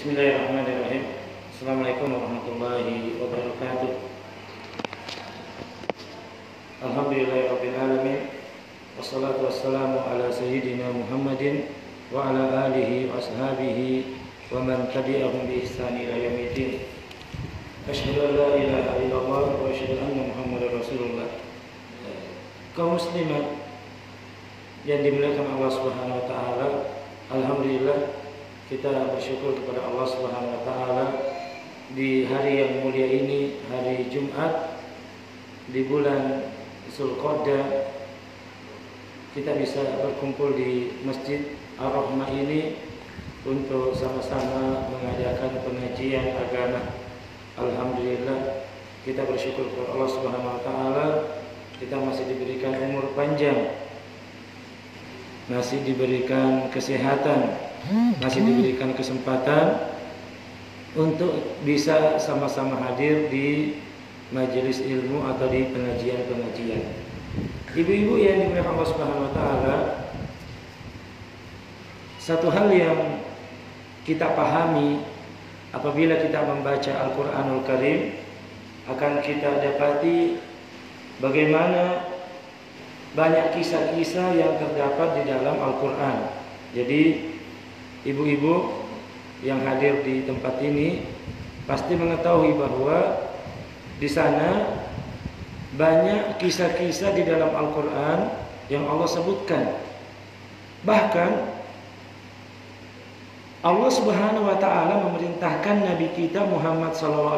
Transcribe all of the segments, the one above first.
Bismillahirrahmanirrahim. Assalamualaikum warahmatullahi wabarakatuh. Alhamdulillahirabbil alamin. Wassalatu wassalamu ala sayyidina Muhammadin wa ala alihi wa ashabihi wa man tabi'ahum bi ihsan ila yaumiddin. Asyhadu an la ilaha illallah wa asyhadu anna Muhammadar Rasulullah. Kaum muslimat yang dimuliakan Allah Subhanahu wa taala, alhamdulillah kita bersyukur kepada Allah Subhanahu wa taala di hari yang mulia ini, hari Jumat di bulan Zulqa'dah, kita bisa berkumpul di Masjid Ar-Rahmah ini untuk sama-sama mengadakan pengajian agama. Alhamdulillah kita bersyukur kepada Allah Subhanahu wa taala, kita masih diberikan umur panjang, masih diberikan kesehatan, masih diberikan kesempatan untuk bisa sama-sama hadir di majelis ilmu atau di pengajian-pengajian. Ibu-ibu yang dimuliakan Allah Subhanahu wa taala, satu hal yang kita pahami apabila kita membaca Al-Qur'anul Karim, akan kita dapati bagaimana banyak kisah-kisah yang terdapat di dalam Al-Qur'an. Jadi ibu-ibu yang hadir di tempat ini pasti mengetahui bahwa di sana banyak kisah-kisah di dalam Al-Quran yang Allah sebutkan. Bahkan Allah Subhanahu wa taala memerintahkan Nabi kita Muhammad SAW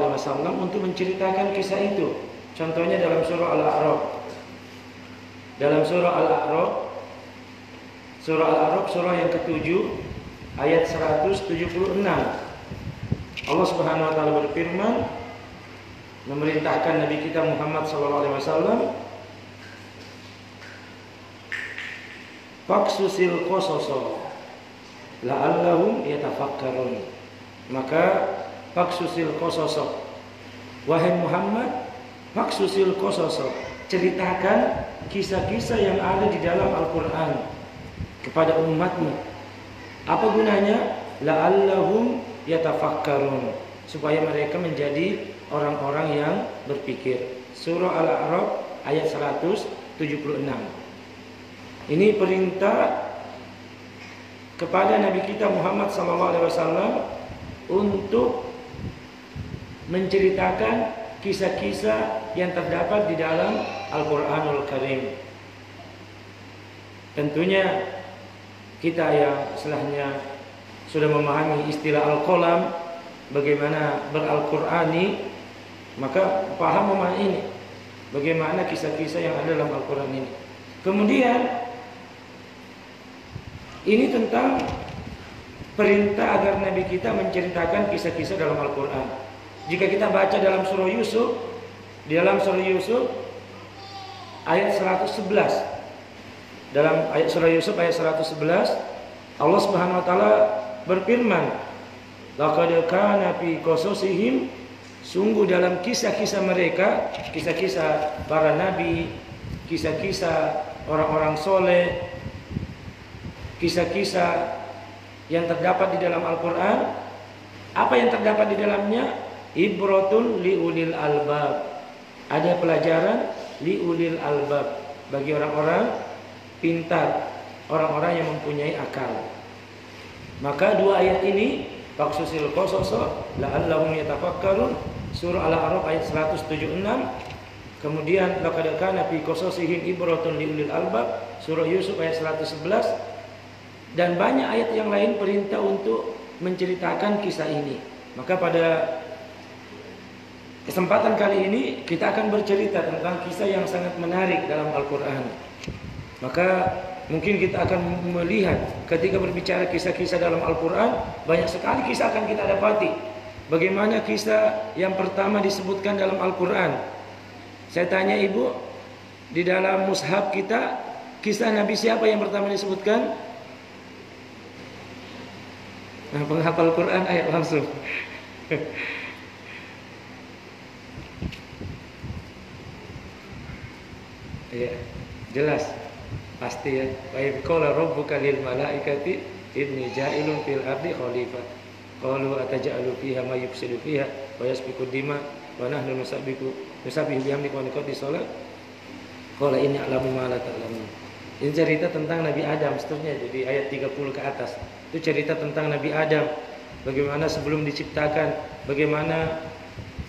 untuk menceritakan kisah itu. Contohnya dalam surah Al-A'raf. Dalam surah Al-A'raf, surah yang ke-7 ayat 176, Allah Subhanahu wa taala berfirman, memerintahkan Nabi kita Muhammad SAW, "Faqsusil qasasa la'allahum yatafakkarun." Maka faqsusil qasasa, wahai Muhammad, faqsusil qasasa, ceritakan kisah-kisah yang ada di dalam Al-Qur'an kepada umatmu. Apa gunanya? La'allahum yatafakkarun, supaya mereka menjadi orang-orang yang berpikir. Surah Al-A'raf ayat 176. Ini perintah kepada Nabi kita Muhammad SAW untuk menceritakan kisah-kisah yang terdapat di dalam Al-Quranul Karim. Tentunya kita yang setelahnya sudah memahami istilah Al-Qalam, bagaimana beral-Qur'ani, maka paham memahami ini, bagaimana kisah-kisah yang ada dalam Al-Quran ini. Kemudian ini tentang perintah agar Nabi kita menceritakan kisah-kisah dalam Al-Quran. Jika kita baca dalam surah Yusuf, di dalam surah Yusuf ayat 111, dalam ayat surah Yusuf ayat 111, Allah Subhanahu wa taala berfirman, "Laqad kana fi qasasihim", sungguh dalam kisah-kisah mereka, kisah-kisah para nabi, kisah-kisah orang-orang soleh, kisah-kisah yang terdapat di dalam Al-Quran. Apa yang terdapat di dalamnya? Ibratun liulil albab, ada pelajaran liulil albab, bagi orang-orang pintar, orang-orang yang mempunyai akal. Maka dua ayat ini, faqsusil qasasa la'allahum yatafakkarun, surah Al-A'raf ayat 176, kemudian laqad kana fi qasasihim ibratun liulil albab, surah Yusuf ayat 111, dan banyak ayat yang lain perintah untuk menceritakan kisah ini. Maka pada kesempatan kali ini kita akan bercerita tentang kisah yang sangat menarik dalam Al-Quran. Maka mungkin kita akan melihat ketika berbicara kisah-kisah dalam Al-Quran, banyak sekali kisah akan kita dapati. Bagaimana kisah yang pertama disebutkan dalam Al-Quran? Saya tanya ibu, di dalam mushaf kita, kisah Nabi siapa yang pertama disebutkan? Nah, penghafal Quran, ayo langsung. Ya, jelas. Pasti ya. Wa idh qala rabbuka lil malaikati inni ja'ilun fil ardi khalifah. Qalu ataj'alu fiha ma yufsidu fiha wa yasfiku dima wa nahnu nusabbihu bihamdika wa nuqaddisu lak. Qala inni a'lamu ma la ta'lamun. Ini cerita tentang Nabi Adam seterusnya di ayat 30 ke atas. Itu cerita tentang Nabi Adam. Bagaimana sebelum diciptakan, bagaimana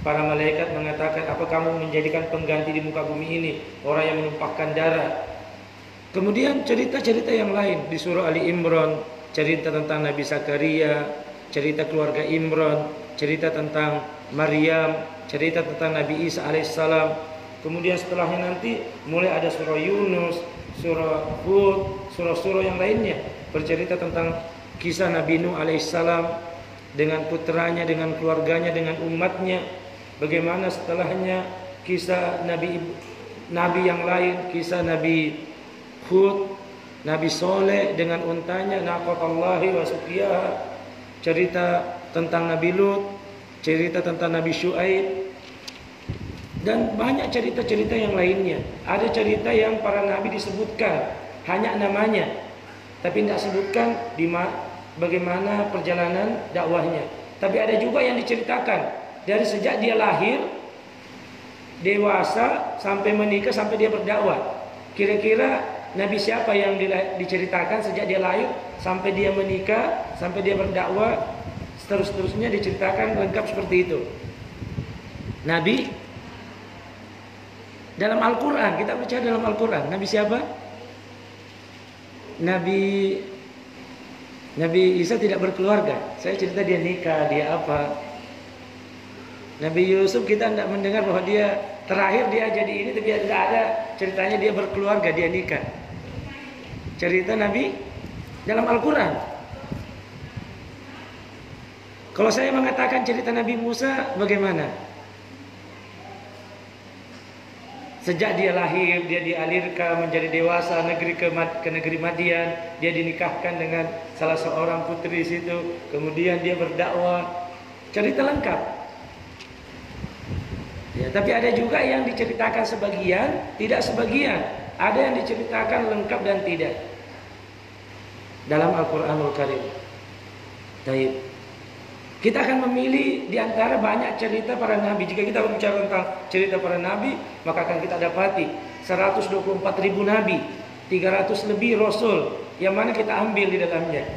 para malaikat mengatakan, apa kamu menjadikan pengganti di muka bumi ini orang yang menumpahkan darah. Kemudian cerita-cerita yang lain di surah Ali Imran, cerita tentang Nabi Zakaria, cerita keluarga Imran, cerita tentang Maryam, cerita tentang Nabi Isa alaihissalam. Kemudian setelahnya nanti mulai ada surah Yunus, surah Hud, surah-surah yang lainnya bercerita tentang kisah Nabi Nuh alaihissalam dengan putranya, dengan keluarganya, dengan umatnya. Bagaimana setelahnya kisah Nabi yang lain, kisah Nabi Hud, Nabi Soleh dengan untanya, naqatallahi wa suqiyaha, cerita tentang Nabi Lut, cerita tentang Nabi Syuaib, dan banyak cerita-cerita yang lainnya. Ada cerita yang para nabi disebutkan hanya namanya, tapi tidak sebutkan bagaimana perjalanan dakwahnya. Tapi ada juga yang diceritakan dari sejak dia lahir, dewasa, sampai menikah, sampai dia berdakwah. Kira-kira nabi siapa yang diceritakan sejak dia lahir sampai dia menikah, sampai dia berdakwah, seterusnya diceritakan lengkap seperti itu. Nabi dalam Al-Quran, kita baca dalam Al-Quran, Nabi siapa? Nabi Isa tidak berkeluarga. Saya cerita dia nikah, dia apa. Nabi Yusuf kita tidak mendengar bahwa dia terakhir dia jadi ini, tapi tidak ada ceritanya dia berkeluarga, dia nikah. Cerita Nabi dalam Al-Quran. Kalau saya mengatakan cerita Nabi Musa, bagaimana? Sejak dia lahir, dia dialirkan menjadi dewasa ke negeri Madian, dia dinikahkan dengan salah seorang putri situ, kemudian dia berdakwah, cerita lengkap. Ya, tapi ada juga yang diceritakan sebagian, tidak sebagian. Ada yang diceritakan lengkap dan tidak dalam Al-Quranul Karim. Baik. Kita akan memilih di antara banyak cerita para nabi. Jika kita berbicara tentang cerita para nabi, maka akan kita dapati 124.000 nabi, 300 lebih rasul, yang mana kita ambil di dalamnya.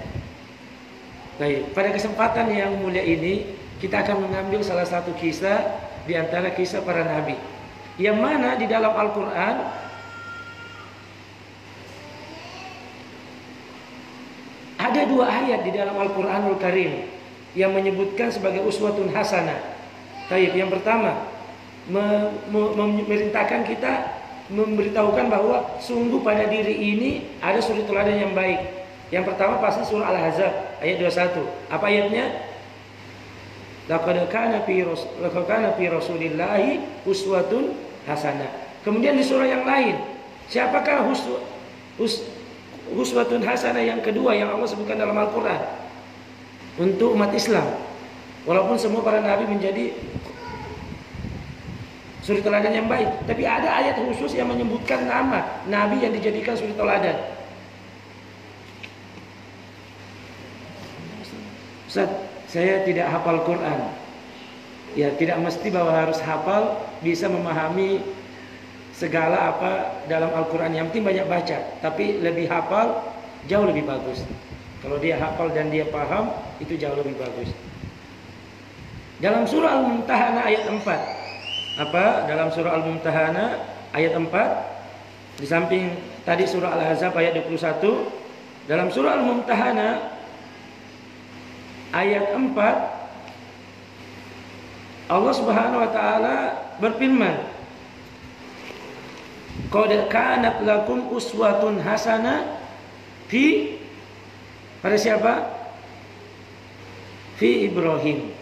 Baik, pada kesempatan yang mulia ini, kita akan mengambil salah satu kisah di antara kisah para nabi, yang mana di dalam Al-Quran ada 2 ayat di dalam Al-Quranul Karim yang menyebutkan sebagai uswatun hasanah. Baik, yang pertama memerintahkan kita, memberitahukan bahwa sungguh pada diri ini ada suri teladan yang baik. Yang pertama pasti surah Al-Ahzab ayat 21. Apa ayatnya? Laqad kana fi rasulillahi uswatun hasanah. Kemudian di surah yang lain, siapakah uswatun hasanah yang kedua yang Allah sebutkan dalam Al-Quran untuk umat Islam? Walaupun semua para nabi menjadi suri teladan yang baik, tapi ada ayat khusus yang menyebutkan nama nabi yang dijadikan suri teladan. Ustaz, saya tidak hafal Quran. Ya, tidak mesti bahwa harus hafal bisa memahami segala apa dalam Al-Quran. Yang penting banyak baca, tapi lebih hafal jauh lebih bagus. Kalau dia hafal dan dia paham, itu jauh lebih bagus. Dalam surah Al-Mumtahanah ayat 4. Apa? Dalam surah Al-Mumtahanah ayat 4, di samping tadi surah Al-Ahzab ayat 21, dalam surah Al-Mumtahanah ayat 4, Allah Subhanahu wa taala berfirman, qad kanat lakum uswatun hasanah fi, pada siapa? Fi Ibrahim.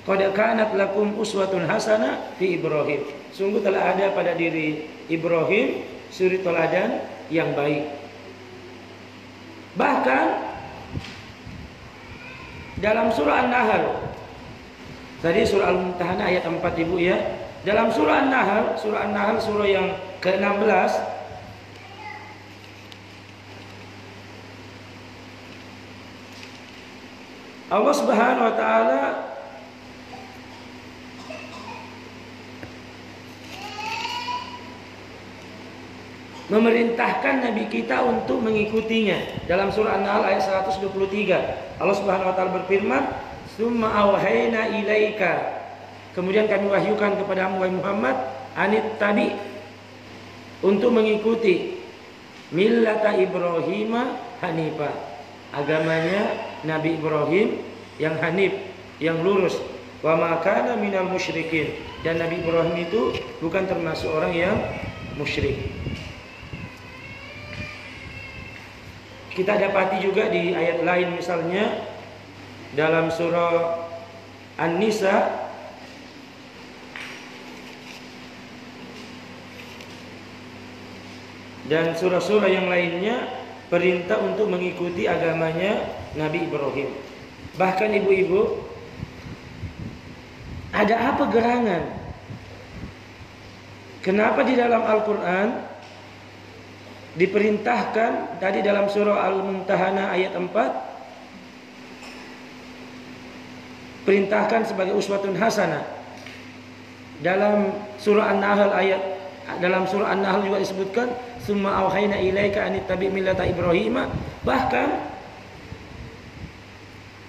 Qad kanat lakum uswatun hasanah fi Ibrahim. Sungguh telah ada pada diri Ibrahim suri teladan yang baik. Bahkan dalam surah An-Nahl, tadi surah Al-Mumtahanah ayat 4 Ibu ya. Dalam surah An-Nahl, surah yang ke-16, Allah Subhanahu wa taala memerintahkan Nabi kita untuk mengikutinya. Dalam surah An-Nahl ayat 123, Allah Subhanahu wa taala berfirman, "Tsumma auhayna ilaika." Kemudian kami wahyukan kepadamu wahai Muhammad, anittabi, untuk mengikuti millata Ibrahim hanifa, agamanya Nabi Ibrahim yang hanif, yang lurus. Wa ma kana minal musyrikin, dan Nabi Ibrahim itu bukan termasuk orang yang musyrik. Kita dapati juga di ayat lain, misalnya dalam surah An-Nisa dan surah-surah yang lainnya, perintah untuk mengikuti agamanya Nabi Ibrahim. Bahkan ibu-ibu, ada apa gerangan? Kenapa di dalam Al-Quran diperintahkan tadi dalam surah Al-Mumtahanah ayat 4, perintahkan sebagai uswatun hasanah. Dalam surah An-Nahl surah An-Nahl juga disebutkan, "Tsumma auhayna ilaika anittabi millata Ibrahim." Bahkan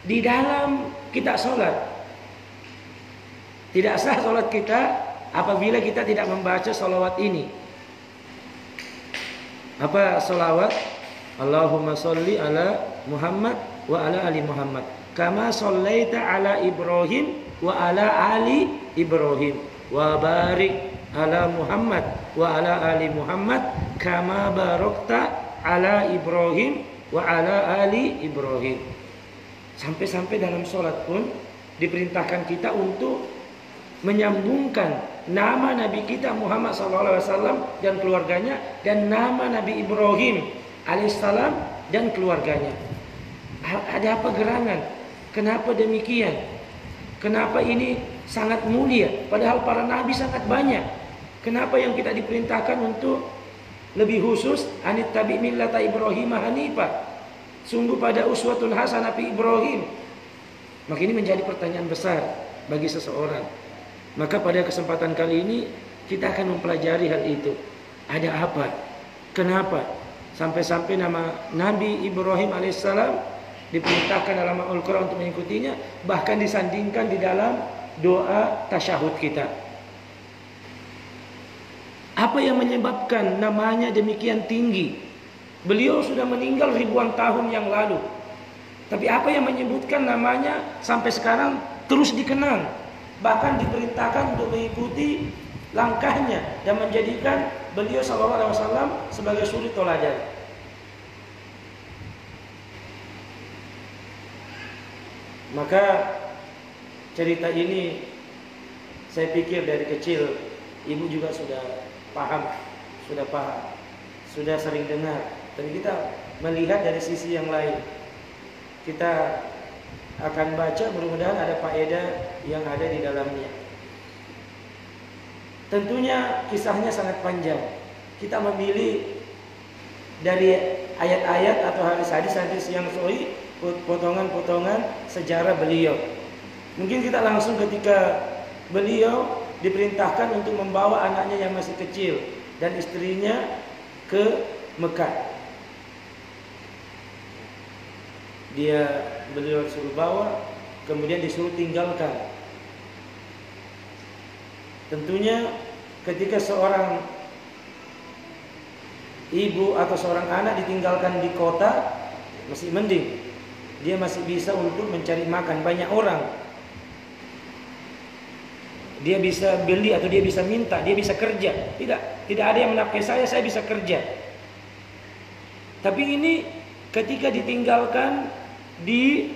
di dalam kita sholat, tidak sah sholat kita apabila kita tidak membaca sholawat ini. Apa sholawat? Allahumma sholli ala Muhammad wa ala ali Muhammad kama shollaita ala Ibrahim wa ala ali Ibrahim wa barik ala Muhammad wa ala ali Muhammad kama barakta ala Ibrahim wa ala ali Ibrahim. Sampai-sampai dalam sholat pun diperintahkan kita untuk menyambungkan nama Nabi kita Muhammad SAW dan keluarganya, dan nama Nabi Ibrahim alaihissalam dan keluarganya. Ada apa gerangan? Kenapa demikian? Kenapa ini sangat mulia? Padahal para nabi sangat banyak. Kenapa yang kita diperintahkan untuk lebih khusus anittabi millata Ibrahim hanifah? Sungguh pada uswatun hasanah fi Ibrahim. Maka ini menjadi pertanyaan besar bagi seseorang. Maka pada kesempatan kali ini kita akan mempelajari hal itu. Ada apa? Kenapa sampai-sampai nama Nabi Ibrahim alaihissalam diperintahkan dalam Al-Quran untuk mengikutinya, bahkan disandingkan di dalam doa tasyahud kita. Apa yang menyebabkan namanya demikian tinggi? Beliau sudah meninggal ribuan tahun yang lalu, tapi apa yang menyebutkan namanya sampai sekarang terus dikenang? Bahkan diperintahkan untuk mengikuti langkahnya dan menjadikan beliau SAW sebagai suri toladan. Maka cerita ini saya pikir dari kecil ibu juga sudah paham, sudah sering dengar. Tapi kita melihat dari sisi yang lain. Kita akan baca, mudah-mudahan ada faedah yang ada di dalamnya. Tentunya kisahnya sangat panjang. Kita memilih dari ayat-ayat atau hadis-hadis yang sahih, potongan-potongan sejarah beliau. Mungkin kita langsung ketika beliau diperintahkan untuk membawa anaknya yang masih kecil dan istrinya ke Mekah. Beliau suruh bawa, kemudian disuruh tinggalkan. Tentunya ketika seorang ibu atau seorang anak ditinggalkan di kota, masih mending, dia masih bisa untuk mencari makan. Banyak orang, dia bisa beli atau dia bisa minta, dia bisa kerja. Tidak ada yang menafkahi saya bisa kerja. Tapi ini ketika ditinggalkan di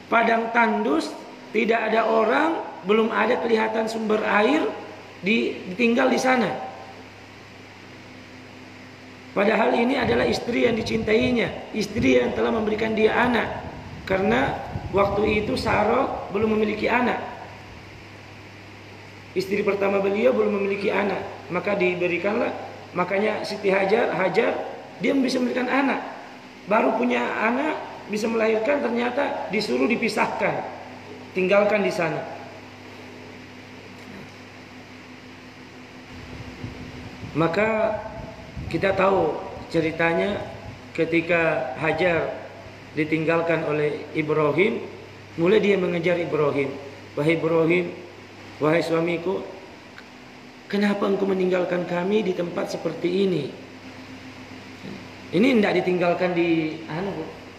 padang tandus, tidak ada orang, belum ada kelihatan sumber air, ditinggal di sana. Padahal ini adalah istri yang dicintainya, istri yang telah memberikan dia anak. Karena waktu itu Sarah belum memiliki anak. Istri pertama beliau belum memiliki anak, maka diberikanlah. Makanya Siti Hajar dia bisa memberikan anak. Baru punya anak, bisa melahirkan, ternyata disuruh dipisahkan, tinggalkan di sana. Maka kita tahu ceritanya ketika Hajar ditinggalkan oleh Ibrahim, mulai dia mengejar Ibrahim. Wahai Ibrahim, wahai suamiku, kenapa engkau meninggalkan kami di tempat seperti ini? Ini tidak ditinggalkan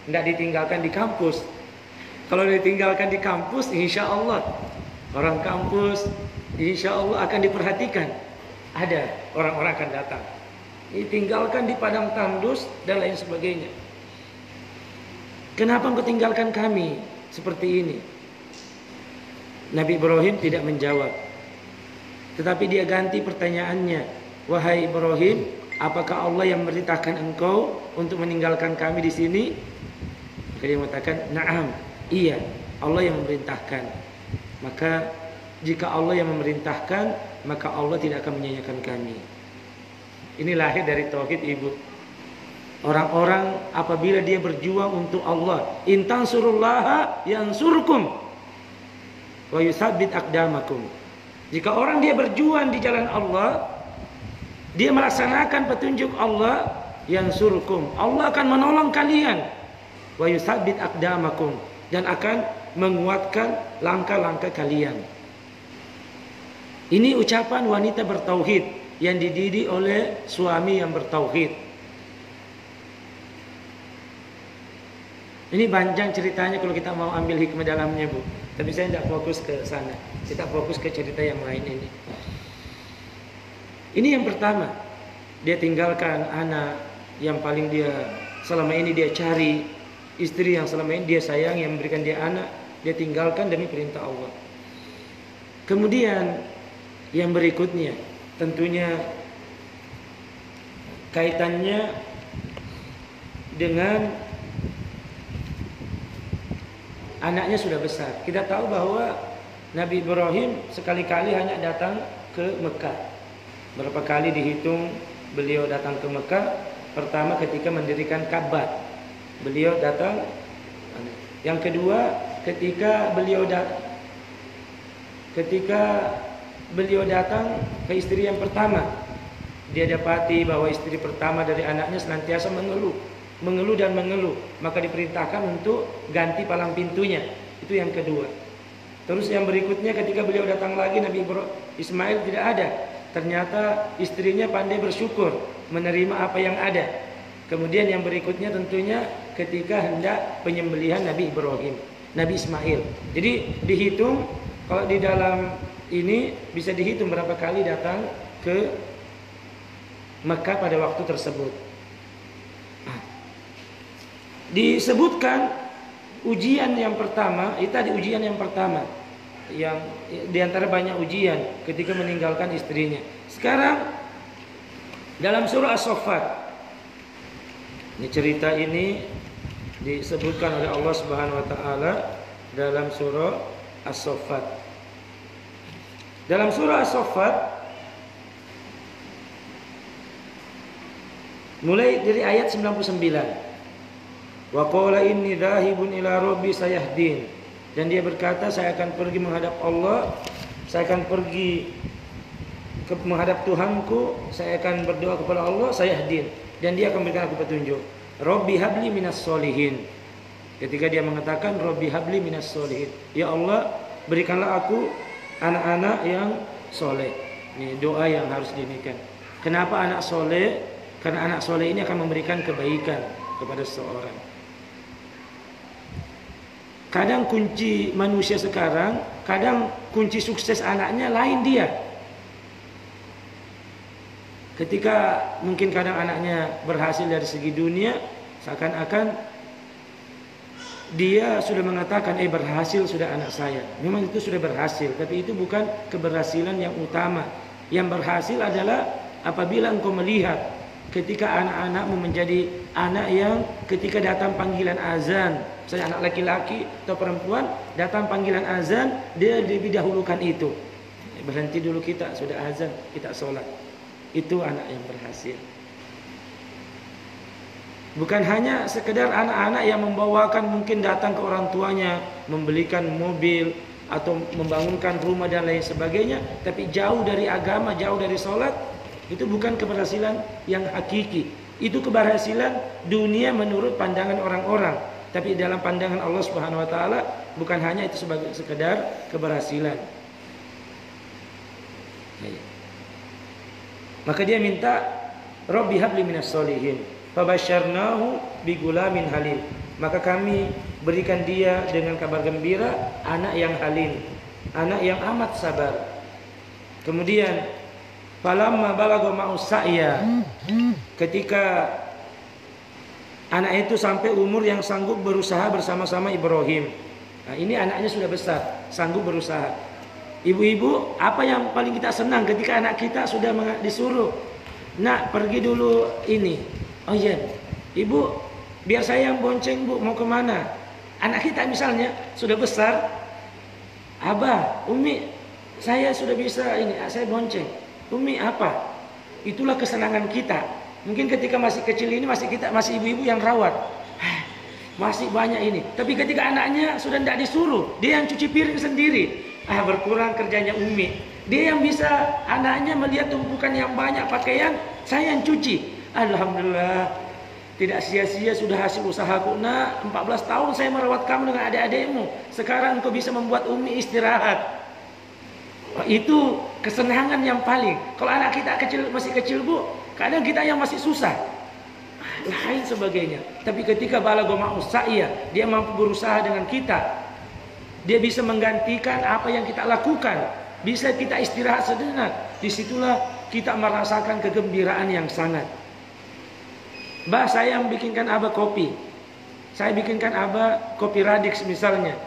tidak ditinggalkan di kampus. Kalau ditinggalkan di kampus, insya Allah orang kampus insya Allah akan diperhatikan. Ada orang-orang akan datang. Ditinggalkan di padang tandus dan lain sebagainya. Kenapa engkau tinggalkan kami seperti ini? Nabi Ibrahim tidak menjawab. Tetapi dia ganti pertanyaannya. Wahai Ibrahim, apakah Allah yang memerintahkan engkau untuk meninggalkan kami di sini? Maka dia mengatakan, "Na'am, iya, Allah yang memerintahkan." Maka jika Allah yang memerintahkan, maka Allah tidak akan menyanyiakan kami. Ini lahir dari tauhid, Ibu. Orang-orang apabila dia berjuang untuk Allah, intan surullaha yansurkum wa yusabbit aqdamakum. Jika orang dia berjuang di jalan Allah, dia melaksanakan petunjuk Allah, yansurkum, Allah akan menolong kalian, wa yusabbit aqdamakum, dan akan menguatkan langkah-langkah kalian. Ini ucapan wanita bertauhid yang dididik oleh suami yang bertauhid. Ini panjang ceritanya kalau kita mau ambil hikmah dalamnya, Bu. Tapi saya tidak fokus ke sana. Kita fokus ke cerita yang lain ini. Ini yang pertama. Dia tinggalkan anak yang paling dia selama ini dia cari, istri yang selama ini dia sayang, yang memberikan dia anak, dia tinggalkan demi perintah Allah. Kemudian yang berikutnya, tentunya kaitannya dengan anaknya sudah besar. Kita tahu bahwa Nabi Ibrahim sekali-kali hanya datang ke Mekah. Berapa kali dihitung beliau datang ke Mekah? Pertama ketika mendirikan Ka'bah, beliau datang. Yang kedua ketika beliau datang ke istri yang pertama, dia dapati bahwa istri pertama dari anaknya senantiasa mengeluh dan mengeluh, maka diperintahkan untuk ganti palang pintunya. Itu yang kedua. Terus yang berikutnya ketika beliau datang lagi, Nabi Ismail tidak ada. Ternyata istrinya pandai bersyukur, menerima apa yang ada. Kemudian yang berikutnya tentunya ketika hendak penyembelihan Nabi Ibrahim, Nabi Ismail. Jadi dihitung, kalau di dalam ini bisa dihitung berapa kali datang ke Mekah pada waktu tersebut. Disebutkan ujian yang pertama, itu tadi ujian yang pertama, yang diantara banyak ujian ketika meninggalkan istrinya. Sekarang dalam surah As-Saffat, ini cerita ini disebutkan oleh Allah Subhanahu wa taala dalam surah As-Saffat. Dalam surah As-Saffat mulai dari ayat 99. Wa qala inni dhahibun ila rabbi sayahdin. Dan dia berkata, saya akan pergi menghadap Allah, saya akan pergi menghadap Tuhanku, saya akan berdoa kepada Allah, sayahdin, dan dia akan berikan aku petunjuk. Rabbi habli minas solihin. Ketika dia mengatakan Rabbi habli minas solihin, ya Allah, berikanlah aku anak-anak yang soleh. Ini doa yang harus dinikan. Kenapa anak soleh? Karena anak soleh ini akan memberikan kebaikan kepada seseorang. Kadang kunci manusia sekarang, kadang kunci sukses anaknya lain dia. Ketika mungkin kadang anaknya berhasil dari segi dunia, seakan-akan dia sudah mengatakan, berhasil sudah anak saya. Memang itu sudah berhasil, tapi itu bukan keberhasilan yang utama. Yang berhasil adalah apabila engkau melihat ketika anak-anakmu menjadi anak yang ketika datang panggilan azan, misalnya anak laki-laki atau perempuan datang panggilan azan, dia lebih dahulukan itu. Berhenti dulu kita, sudah azan, kita sholat. Itu anak yang berhasil. Bukan hanya sekedar anak-anak yang membawakan, mungkin datang ke orang tuanya, membelikan mobil atau membangunkan rumah dan lain sebagainya, tapi jauh dari agama, jauh dari sholat. Itu bukan keberhasilan yang hakiki. Itu keberhasilan dunia menurut pandangan orang-orang, tapi dalam pandangan Allah Subhanahu wa taala bukan hanya itu sebagai sekedar keberhasilan. Maka dia minta, Rabbi habli minas sholihin, fabasyarnahu bigulamin halim. Maka kami berikan dia dengan kabar gembira, anak yang halim, anak yang amat sabar. Kemudian falamma balagha ma'us sa'ya, ketika anak itu sampai umur yang sanggup berusaha bersama-sama Ibrahim. Nah, ini anaknya sudah besar, sanggup berusaha. Ibu-ibu, apa yang paling kita senang ketika anak kita sudah disuruh, nak pergi dulu ini. Oh iya, ibu, biar saya yang bonceng bu, mau kemana? Anak kita misalnya sudah besar, abah, umi, saya sudah bisa ini, saya bonceng. Umi apa? Itulah kesenangan kita. Mungkin ketika masih kecil ini masih ibu-ibu yang rawat, masih banyak ini. Tapi ketika anaknya sudah tidak disuruh, dia yang cuci piring sendiri. Berkurang kerjanya umi. Dia yang bisa, anaknya melihat tumpukan yang banyak pakaian, saya yang cuci. Alhamdulillah, tidak sia-sia sudah hasil usahaku. Nak, 14 tahun saya merawat kamu dengan adik-adikmu. Sekarang engkau bisa membuat umi istirahat. Itu kesenangan yang paling. Kalau anak kita masih kecil bu, kadang kita yang masih susah, lain sebagainya. Tapi ketika balagha ma'us sa'ya, dia mampu berusaha dengan kita, dia bisa menggantikan apa yang kita lakukan, bisa kita istirahat sejenak. Disitulah kita merasakan kegembiraan yang sangat. Bah, saya bikinkan abah kopi, saya bikinkan abah kopi Radix misalnya.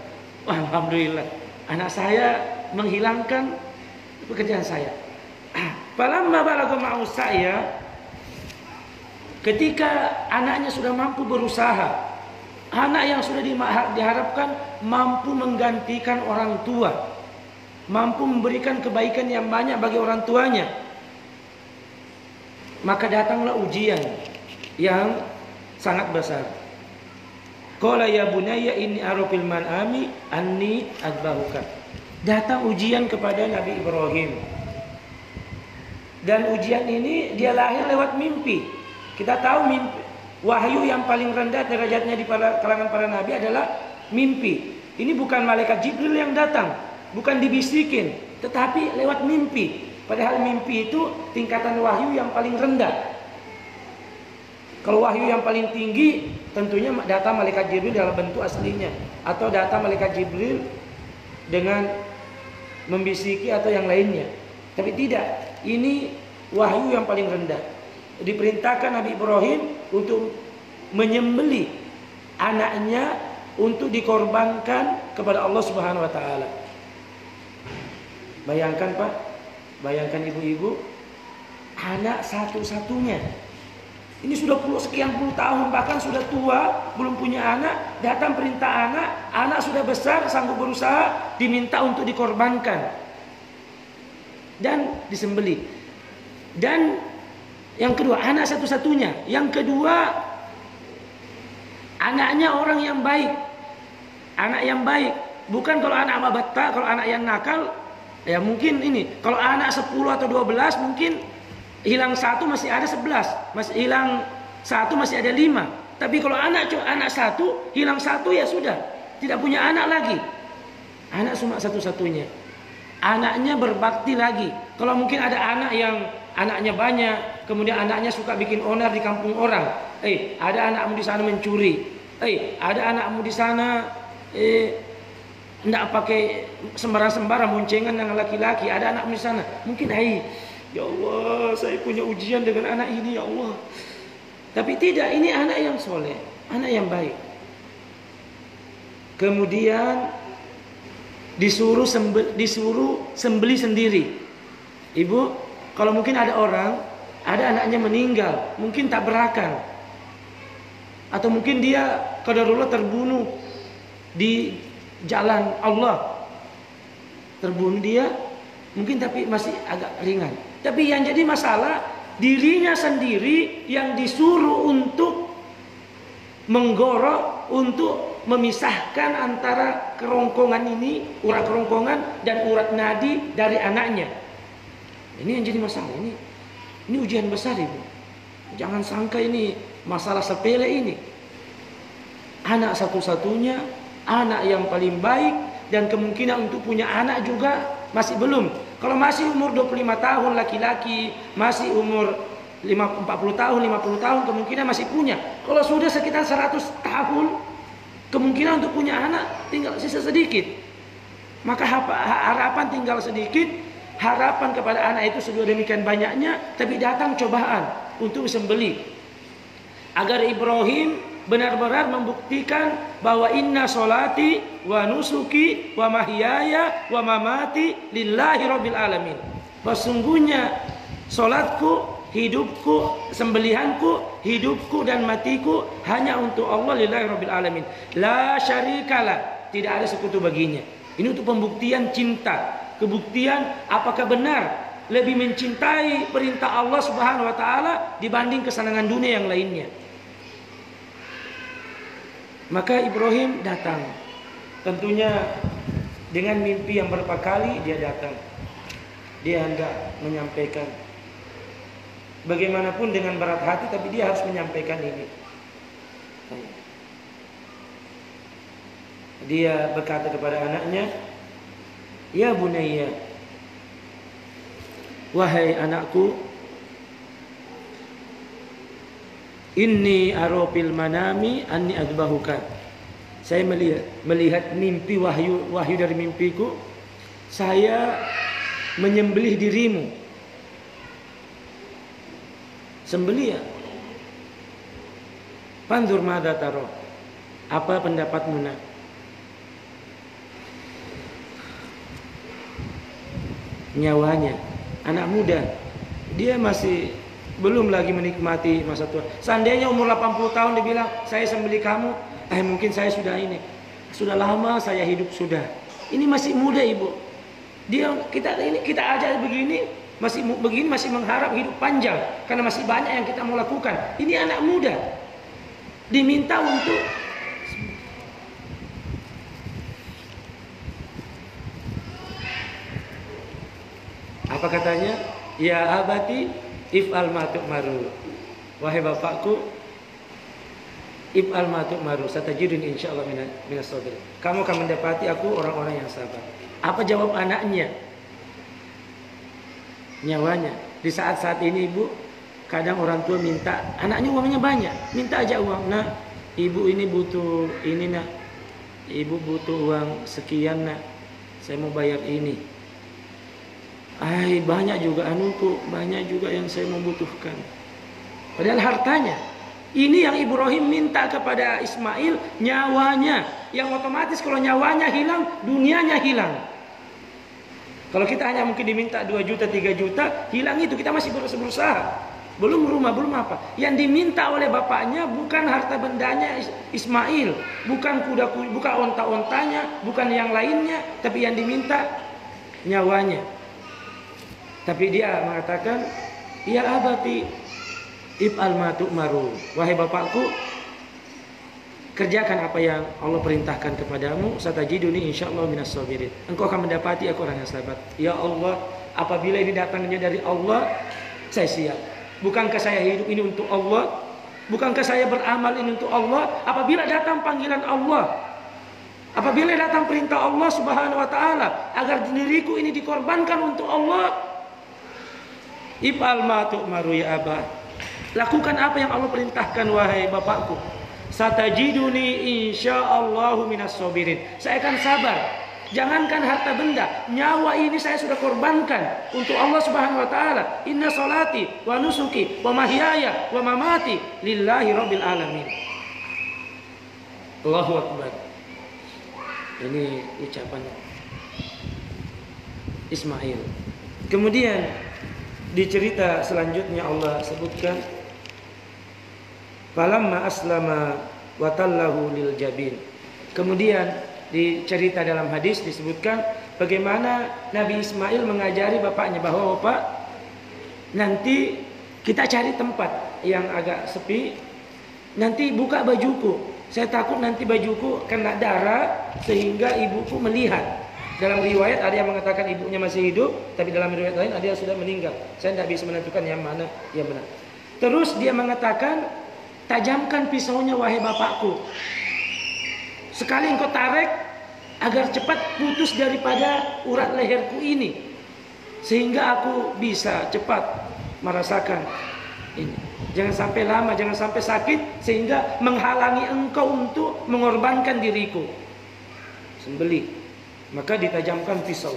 Wah, alhamdulillah, anak saya menghilangkan pekerjaan saya. Falamma balagha ma'us sa'ya, ketika anaknya sudah mampu berusaha, anak yang sudah diharapkan mampu menggantikan orang tua, mampu memberikan kebaikan yang banyak bagi orang tuanya, maka datanglah ujian yang sangat besar. Qala ya bunayya inni ara fil manami anni adbahuka. Datang ujian kepada Nabi Ibrahim. Dan ujian ini dia lahir lewat mimpi. Kita tahu mimpi, wahyu yang paling rendah derajatnya di kalangan para nabi adalah mimpi. Ini bukan malaikat Jibril yang datang, bukan dibisikin, tetapi lewat mimpi. Padahal mimpi itu tingkatan wahyu yang paling rendah. Kalau wahyu yang paling tinggi tentunya datang malaikat Jibril dalam bentuk aslinya, atau datang malaikat Jibril dengan membisiki atau yang lainnya. Tapi tidak, ini wahyu yang paling rendah. Diperintahkan Nabi Ibrahim untuk menyembelih anaknya untuk dikorbankan kepada Allah Subhanahu wa taala. Bayangkan Pak, bayangkan ibu-ibu, anak satu-satunya. Ini sudah sekian puluh tahun, bahkan sudah tua, belum punya anak, datang perintah anak sudah besar, sanggup berusaha, diminta untuk dikorbankan dan disembelih. Dan yang kedua, anak satu-satunya. Yang kedua, anaknya orang yang baik. Anak yang baik. Bukan kalau anak mabata, kalau anak yang nakal, ya mungkin ini. Kalau anak 10 atau 12, mungkin hilang satu masih ada 11. Masih hilang satu masih ada 5. Tapi kalau anak satu, hilang satu ya sudah. Tidak punya anak lagi. Anak cuma satu-satunya. Anaknya berbakti lagi. Kalau mungkin ada anak yang anaknya banyak, kemudian anaknya suka bikin onar di kampung orang. Ada anakmu di sana mencuri. Ada anakmu di sana tidak pakai sembarang-sembarang, boncengan dengan laki-laki. Ada anakmu di sana. Mungkin ya Allah, saya punya ujian dengan anak ini ya Allah. Tapi tidak, ini anak yang soleh, anak yang baik. Kemudian disuruh sembeli sendiri. Ibu, kalau mungkin ada orang, ada anaknya meninggal, mungkin tabrakan, atau mungkin dia qadarullah terbunuh di jalan Allah, terbunuh dia, mungkin tapi masih agak ringan. Tapi yang jadi masalah, dirinya sendiri yang disuruh untuk menggorok untuk memisahkan antara kerongkongan ini, urat kerongkongan dan urat nadi dari anaknya. Ini yang jadi masalah. Ini ujian besar, Ibu. Jangan sangka ini masalah sepele ini. Anak satu-satunya, anak yang paling baik, dan kemungkinan untuk punya anak juga masih belum. Kalau masih umur 25 tahun laki-laki, masih umur 40 tahun, 50 tahun, kemungkinan masih punya. Kalau sudah sekitar 100 tahun, kemungkinan untuk punya anak tinggal sisa sedikit. Maka harapan tinggal sedikit. Harapan kepada anak itu sudah demikian banyaknya, tapi datang cobaan untuk sembelih. Agar Ibrahim benar-benar membuktikan bahwa inna sholati wa nusuki wa mahyaya wa mamati lillahi rabbil alamin. Sesungguhnya solatku, hidupku, sembelihanku, hidupku dan matiku hanya untuk Allah, lillahi rabbil alamin. La syarikalah, tidak ada sekutu baginya. Ini untuk pembuktian cinta, kebuktian apakah benar lebih mencintai perintah Allah Subhanahu wa taala dibanding kesenangan dunia yang lainnya. Maka Ibrahim datang, tentunya dengan mimpi yang berapa kali dia datang. Dia hendak menyampaikan, bagaimanapun dengan berat hati, tapi dia harus menyampaikan ini. Dia berkata kepada anaknya, ya bunayya, wahai anakku, inni aropil manami anni adbahuka. Saya melihat mimpi, wahyu dari mimpiku, saya menyembelih dirimu. Sembelih ya. Pandur madza taro. Apa pendapatmu nak? Nyawanya, anak muda, dia masih belum lagi menikmati masa tua. Seandainya umur 80 tahun dia bilang, saya sembelih kamu, mungkin saya sudah lama saya hidup sudah. Ini masih muda, Ibu. Kita ajak begini, masih mengharap hidup panjang karena masih banyak yang kita mau lakukan. Ini anak muda diminta untuk apa katanya? Ya abati if'al ma tu'maru. Wahai bapakku, if'al ma tu'maru, satajidun insyaallah minas sabirin. Kamu akan mendapati aku orang-orang yang sabar. Apa jawab anaknya? Nyawanya. Di saat-saat ini, Ibu, kadang orang tua minta, anaknya uangnya banyak, minta aja uang. Nah, ibu ini butuh ini, nak. Ibu butuh uang sekian, nak. Saya mau bayar ini. Banyak juga anuku, banyak juga yang saya membutuhkan. Padahal hartanya. Ini yang Ibrahim minta kepada Ismail, nyawanya. Yang otomatis kalau nyawanya hilang, dunianya hilang. Kalau kita hanya mungkin diminta 2 juta, 3 juta, hilang itu, kita masih berusaha. Belum rumah, belum apa. Yang diminta oleh bapaknya bukan harta bendanya Ismail, bukan kuda-kuda, bukan onta-ontanya, bukan yang lainnya, tapi yang diminta nyawanya. Tapi dia mengatakan, ya abati if'al ma tu'maru. Wahai bapakku, kerjakan apa yang Allah perintahkan kepadamu, satajiduni insyaallah minas sabirin. Engkau akan mendapati aku orang yang sabar. Ya Allah, apabila ini datangnya dari Allah, saya siap. Bukankah saya hidup ini untuk Allah? Bukankah saya beramal ini untuk Allah? Apabila datang panggilan Allah, apabila datang perintah Allah Subhanahu wa taala agar diriku ini dikorbankan untuk Allah, if'al ma tu'maru ya abah. Lakukan apa yang Allah perintahkan wahai bapakku. Satajiduni insyaallah minas sabirin. Saya akan sabar. Jangankan harta benda, nyawa ini saya sudah korbankan untuk Allah Subhanahu wa taala. Inna sholati wa nusuki wa mahyaya wa mamati lillahi rabbil alamin. Allahu akbar. Ini ucapan Ismail. Kemudian di cerita selanjutnya Allah sebutkan, falamma aslama wa tallahu lil jabin. Kemudian di cerita dalam hadis disebutkan bagaimana Nabi Ismail mengajari bapaknya bahwa bapak, nanti kita cari tempat yang agak sepi, nanti buka bajuku. Saya takut nanti bajuku kena darah sehingga ibuku melihat. Dalam riwayat ada yang mengatakan ibunya masih hidup, tapi dalam riwayat lain ada yang sudah meninggal. Saya tidak bisa menentukan yang mana yang benar. Terus dia mengatakan, tajamkan pisaunya wahai bapakku. Sekali engkau tarik agar cepat putus daripada urat leherku ini, sehingga aku bisa cepat merasakan ini. Jangan sampai lama, jangan sampai sakit sehingga menghalangi engkau untuk mengorbankan diriku. Sembelih. Maka ditajamkan pisau.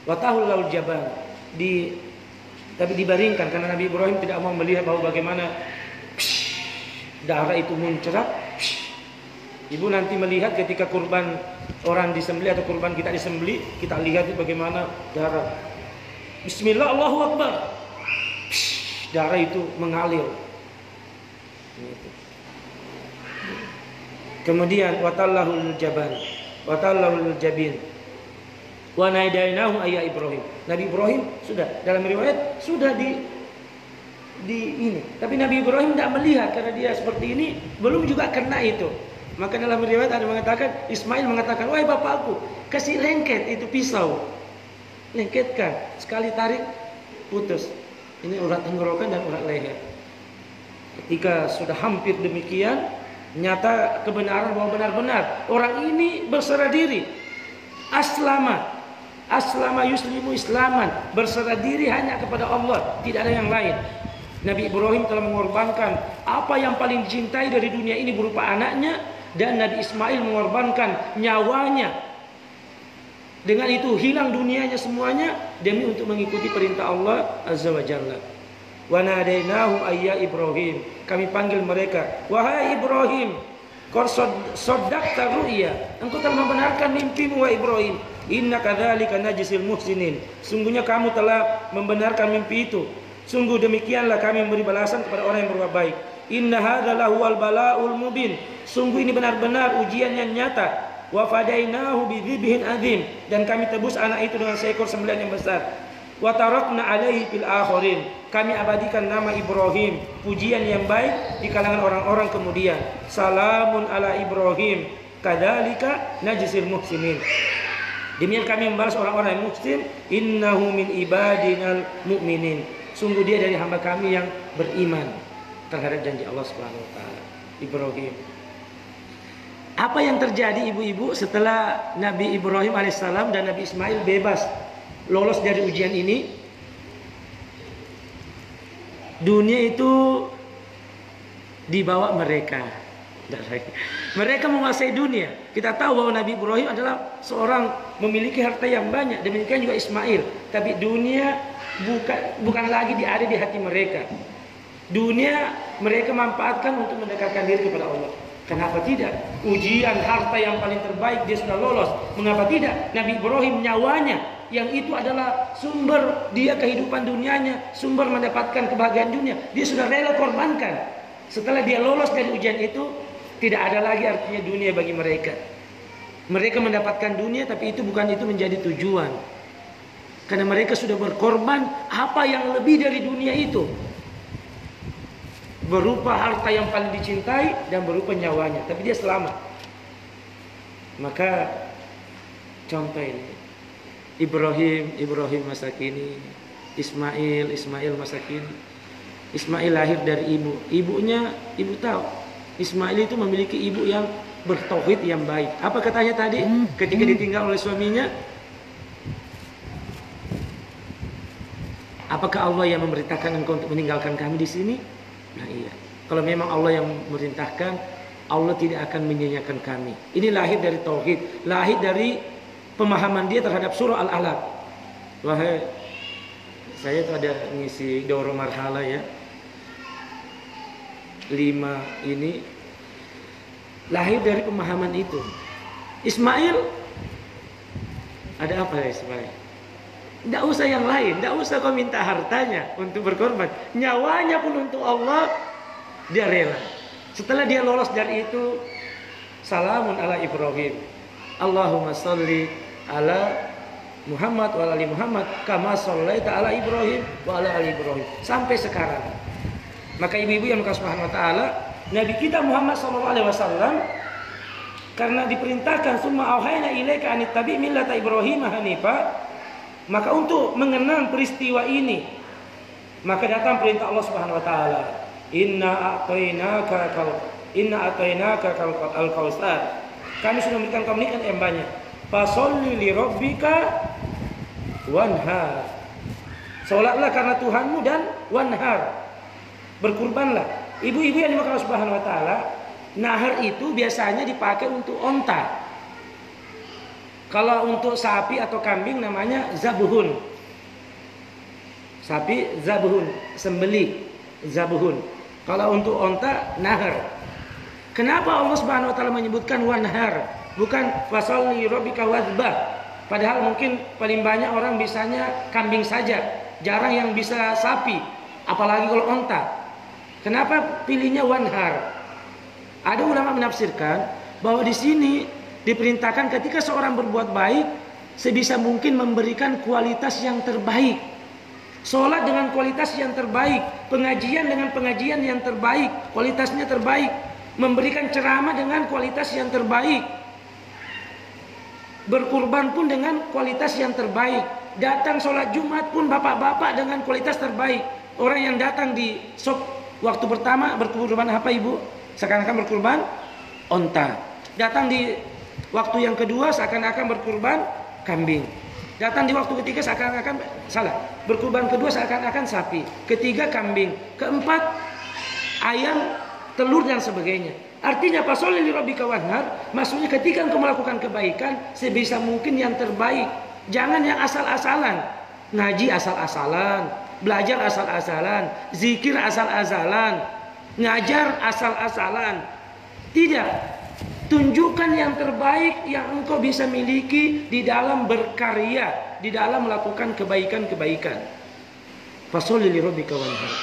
Watahul laul jaban. Tapi dibaringkan karena Nabi Ibrahim tidak mau melihat bahwa bagaimana darah itu muncrat. Ibu nanti melihat ketika kurban orang disembelih atau kurban kita disembelih, kita lihat bagaimana darah. Bismillah, Allahu Akbar. Darah itu mengalir. Kemudian watallahul jaban, watallahul jabin. Wa nadainahu ayya Ibrahim. Nabi Ibrahim sudah dalam riwayat sudah di ini. Tapi Nabi Ibrahim tidak melihat karena dia seperti ini, belum juga kena itu. Maka dalam riwayat ada mengatakan, Ismail mengatakan, wahai bapakku, kasih lengket itu pisau. Lengketkan, sekali tarik, putus. Ini urat tenggorokan dan urat leher. Ketika sudah hampir demikian, nyata kebenaran bahwa benar-benar orang ini berserah diri. Aslama yuslimu islaman. Berserah diri hanya kepada Allah, tidak ada yang lain. Nabi Ibrahim telah mengorbankan apa yang paling dicintai dari dunia ini berupa anaknya. Dan Nabi Ismail mengorbankan nyawanya. Dengan itu hilang dunianya semuanya demi untuk mengikuti perintah Allah Azza wa Jalla. Wa nadainahu ayya Ibrahim. Kami panggil mereka, wahai Ibrahim, qad saddaqta ru'ya. Engkau telah membenarkan mimpimu wahai Ibrahim. Inna kadzalika najzil muhsinin. Sungguhnya kamu telah membenarkan mimpi itu. Sungguh demikianlah kami memberi balasan kepada orang yang berbuat baik. Inna hadza lahuwal bala'ul mubin. Sungguh ini benar-benar ujian yang nyata. Wa fadainahu bidzibhin adzim. Dan kami tebus anak itu dengan seekor sembelihan yang besar. Wa tarakna alaihi fil akhirin. Kami abadikan nama Ibrahim, pujian yang baik di kalangan orang-orang kemudian. Salamun ala Ibrahim, kadzalika najzil muhsinin. Demikian kami membalas orang-orang yang muhsin. Innahu min ibadinal mu'minin. Sungguh dia dari hamba kami yang beriman terhadap janji Allah Subhanahu wa taala. Ibrahim. Apa yang terjadi ibu-ibu setelah Nabi Ibrahim alaihissalam dan Nabi Ismail bebas lolos dari ujian ini? Dunia itu dibawa mereka. Mereka menguasai dunia. Kita tahu bahwa Nabi Ibrahim adalah seorang memiliki harta yang banyak. Demikian juga Ismail. Tapi dunia bukan lagi ada di hati mereka. Dunia mereka manfaatkan untuk mendekatkan diri kepada Allah. Kenapa tidak? Ujian harta yang paling terbaik dia sudah lolos. Mengapa tidak? Nabi Ibrahim nyawanya yang itu adalah sumber dia kehidupan dunianya, sumber mendapatkan kebahagiaan dunia. Dia sudah rela korbankan. Setelah dia lolos dari ujian itu, tidak ada lagi artinya dunia bagi mereka. Mereka mendapatkan dunia, tapi itu bukan itu menjadi tujuan. Karena mereka sudah berkorban apa yang lebih dari dunia itu. Berupa harta yang paling dicintai dan berupa nyawanya. Tapi dia selamat. Maka contoh ini. Ibrahim masa kini. Ismail masa kini. Ismail lahir dari ibu. Ibunya, ibu tahu. Ismail itu memiliki ibu yang bertauhid yang baik. Apa katanya tadi ketika ditinggal oleh suaminya? Apakah Allah yang memerintahkan engkau untuk meninggalkan kami di sini? Nah iya. Kalau memang Allah yang memerintahkan, Allah tidak akan menyanyiakan kami. Ini lahir dari tauhid, lahir dari pemahaman dia terhadap surah Al-Alaq. Wahai, saya tuh ada ngisi Daurah Marhala ya. 5 ini lahir dari pemahaman itu. Ismail, ada apa ya Ismail? Tidak usah yang lain, tidak usah kau minta hartanya untuk berkorban. Nyawanya pun untuk Allah, dia rela. Setelah dia lolos dari itu, salamun ala Ibrahim. Allahumma salli ala Muhammad wa ala ali Muhammad kama sallaita ala Ibrahim wa ala ali Ibrahim. Sampai sekarang. Maka ibu-ibu yang Allah Subhanahu wa taala, Nabi kita Muhammad SAW karena diperintahkan summa auhayna ilaika an tabi' millata Ibrahim hanifa, maka untuk mengenang peristiwa ini maka datang perintah Allah Subhanahu wa taala, inna atainaka al-kautsar, kami sudah memberikan kamu nikmat yang banyak, fasholli li rabbika wanhar, salatlah karena Tuhanmu dan wanhar, berkurbanlah. Ibu-ibu yang dimaksud Allah Subhanahu wa taala, nahar itu biasanya dipakai untuk onta. Kalau untuk sapi atau kambing namanya zabuhun. Sapi zabuhun, sembelih, zabuhun. Kalau untuk onta nahar. Kenapa Allah Subhanahu wa taala menyebutkan wanhar, bukan fasholli rabbika wadhbah? Padahal mungkin paling banyak orang bisanya kambing saja, jarang yang bisa sapi, apalagi kalau onta. Kenapa pilihnya wanhar? Ada ulama menafsirkan bahwa di sini diperintahkan ketika seorang berbuat baik, sebisa mungkin memberikan kualitas yang terbaik. Sholat dengan kualitas yang terbaik, pengajian dengan pengajian yang terbaik, kualitasnya terbaik, memberikan ceramah dengan kualitas yang terbaik, berkurban pun dengan kualitas yang terbaik, datang sholat Jumat pun bapak-bapak dengan kualitas terbaik. Orang yang datang di waktu pertama berkurban apa ibu? Seakan-akan berkurban onta. Datang di waktu yang kedua seakan-akan berkurban kambing. Datang di waktu ketiga seakan-akan berkurban kedua seakan-akan sapi. Ketiga kambing. Keempat ayam, telur dan sebagainya. Artinya fasholli li rabbika wanhar, maksudnya ketika engkau melakukan kebaikan sebisa mungkin yang terbaik. Jangan yang asal-asalan. Ngaji asal-asalan, belajar asal-asalan, zikir asal-asalan, ngajar asal-asalan. Tidak. Tunjukkan yang terbaik yang engkau bisa miliki di dalam berkarya, di dalam melakukan kebaikan-kebaikan. Fasholli li rabbika wanhar.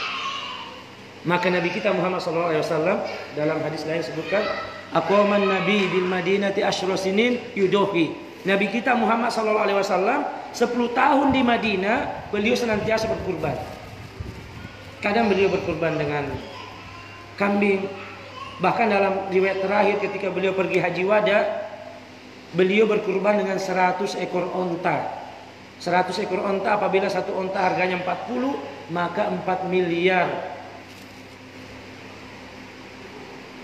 Maka Nabi kita Muhammad SAW dalam hadis lain sebutkan, aqwaman nabi bil madinati asyra sinin yudohi. Nabi kita Muhammad SAW 10 tahun di Madinah beliau senantiasa berkurban. Kadang beliau berkurban dengan kambing. Bahkan dalam riwayat terakhir ketika beliau pergi haji wada, beliau berkurban dengan 100 ekor onta. 100 ekor onta, apabila satu onta harganya 40, maka 4 miliar.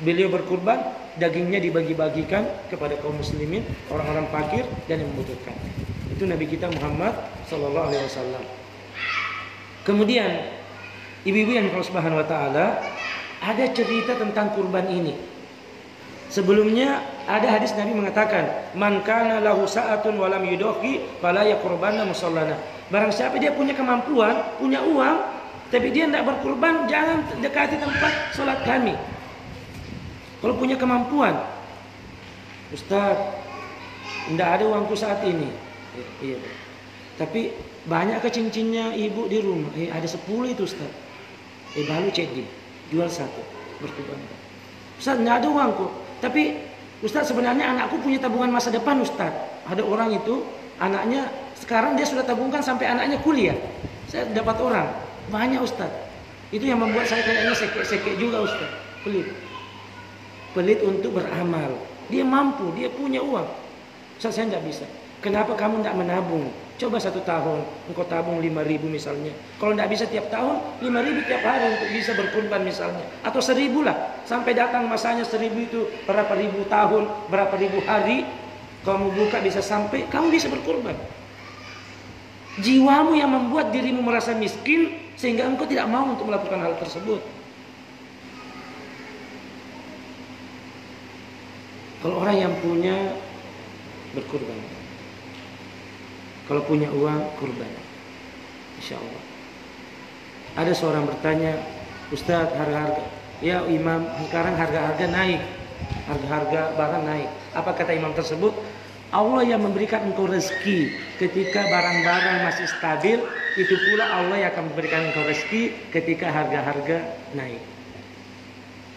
Beliau berkurban, dagingnya dibagi-bagikan kepada kaum muslimin, orang-orang fakir dan yang membutuhkan. Itu Nabi kita Muhammad SAW. Kemudian ibu-ibu yang Allah Subhanahu wa taala, ada cerita tentang kurban ini. Sebelumnya ada hadis Nabi mengatakan, man kana lahu sa'atun wa lam yudohi fala yaqurbanna musallana. Barang siapa dia punya kemampuan, punya uang, tapi dia tidak berkurban, jangan dekati tempat sholat kami. Kalau punya kemampuan, Ustaz, tidak ada uangku saat ini. Iya. Tapi banyak ke cincinnya ibu di rumah. Ada 10 itu Ustaz. Baru cedi. Jual 1 berkurban. Ustaz, tidak ada uangku. Tapi Ustaz, sebenarnya anakku punya tabungan masa depan Ustaz. Ada orang itu, anaknya sekarang dia sudah tabungkan sampai anaknya kuliah. Saya dapat orang banyak Ustaz. Itu yang membuat saya kayaknya sekek juga Ustaz. Pelit untuk beramal. Dia mampu, dia punya uang. Ustaz, saya tidak bisa. Kenapa kamu tidak menabung? Coba 1 tahun, engkau tabung 5.000 misalnya. Kalau tidak bisa tiap tahun, 5.000 tiap hari untuk bisa berkurban misalnya. Atau 1.000 lah. Sampai datang masanya 1.000 itu berapa ribu tahun, berapa ribu hari. Kamu buka bisa sampai, kamu bisa berkurban. Jiwamu yang membuat dirimu merasa miskin, sehingga engkau tidak mau untuk melakukan hal tersebut. Kalau orang yang punya, berkurban. Kalau punya uang, kurban. Insya Allah. Ada seorang bertanya, Ustaz, harga-harga. Ya Imam, sekarang harga-harga naik. Harga-harga barang naik. Apa kata imam tersebut? Allah yang memberikan engkau rezeki ketika barang-barang masih stabil. Itu pula Allah yang akan memberikan engkau rezeki ketika harga-harga naik.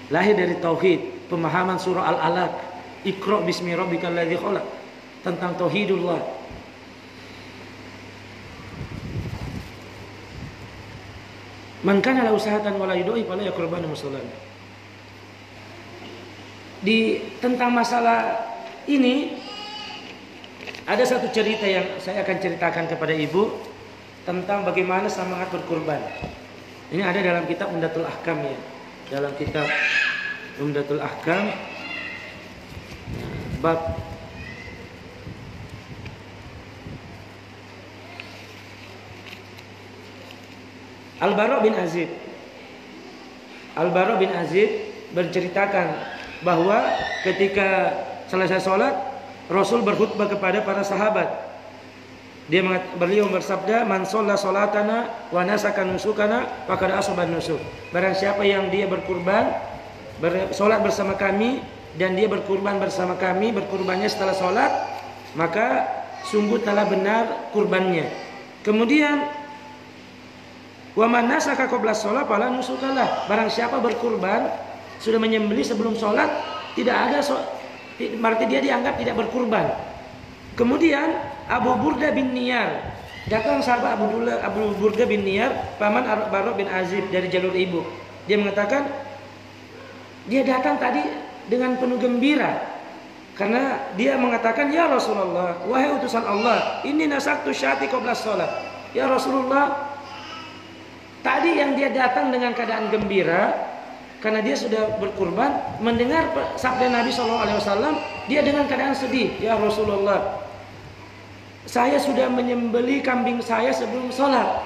Lahir dari tauhid, pemahaman surah Al-Alaq, Iqra bismi rabbikal ladzi khalaq, tentang tauhidullah. Man kana lahu sahatan wala yudai fala yaqrabana musallana. Di tentang masalah ini ada satu cerita yang saya akan ceritakan kepada ibu tentang bagaimana semangat berkurban. Ini ada dalam kitab Umdatul Ahkam ya. Dalam kitab Umdatul Ahkam bab Al-Bara bin Azib. Al-Bara bin Azib berceritakan bahwa ketika selesai sholat Rasul berkhutbah kepada para sahabat. Beliau bersabda, "Man shalla sholatana wa nasaka nusukana faqad asaba nusuk." Barang siapa yang dia berkurban, sholat bersama kami dan dia berkurban bersama kami, berkurbannya setelah sholat, maka sungguh telah benar kurbannya. Kemudian wa man nasaka qabla shalah fala nusukalah. Barang siapa berkurban sudah menyembelih sebelum sholat, tidak ada berarti dia dianggap tidak berkurban. Kemudian Abu Burda bin Niyar, datang sahabat Abu Burda bin Niyar, paman Bara bin Azib dari jalur ibu. Dia mengatakan dia datang tadi dengan penuh gembira karena dia mengatakan, "Ya Rasulullah, wahai utusan Allah, ini nasaktu syati qabla shalah." Ya Rasulullah, tadi yang dia datang dengan keadaan gembira karena dia sudah berkurban, mendengar sabda Nabi SAW, dia dengan keadaan sedih. "Ya Rasulullah, saya sudah menyembelih kambing saya sebelum sholat.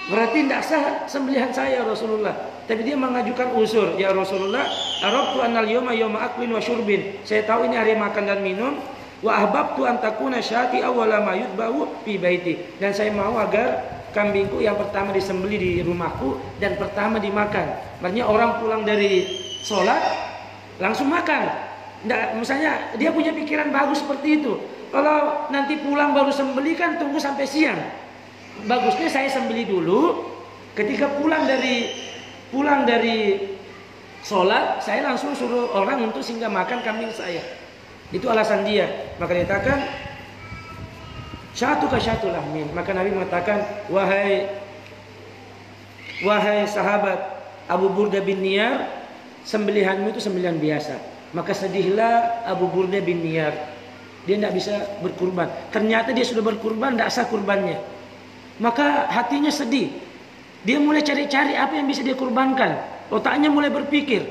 Berarti tidak sah sembelihan saya Rasulullah." Tapi dia mengajukan uzur. "Ya Rasulullah, arabtu annal yawma yawma aklin wa syurbin." Saya tahu ini hari makan dan minum. "Wa ahbabtu an takuna syati awwala ma yudbahu fi baiti." Dan saya mau agar kambingku yang pertama disembelih di rumahku dan pertama dimakan. Maksudnya orang pulang dari sholat langsung makan. Nggak, misalnya dia punya pikiran bagus seperti itu. Kalau nanti pulang baru sembelih kan tunggu sampai siang. Bagusnya saya sembelih dulu. Ketika pulang dari sholat, saya langsung suruh orang untuk singgah makan kambing saya. Itu alasan dia. Maka dia katakan, "Syatu ka syatu lahmin." Maka Nabi mengatakan, wahai sahabat Abu Burda bin Niyar, sembelihanmu itu sembelihan biasa. Maka sedihlah Abu Burda bin Niyar. Dia tidak bisa berkurban. Ternyata dia sudah berkurban, tidak sah kurbannya. Maka hatinya sedih. Dia mulai cari-cari apa yang bisa dia kurbankan. Otaknya mulai berpikir.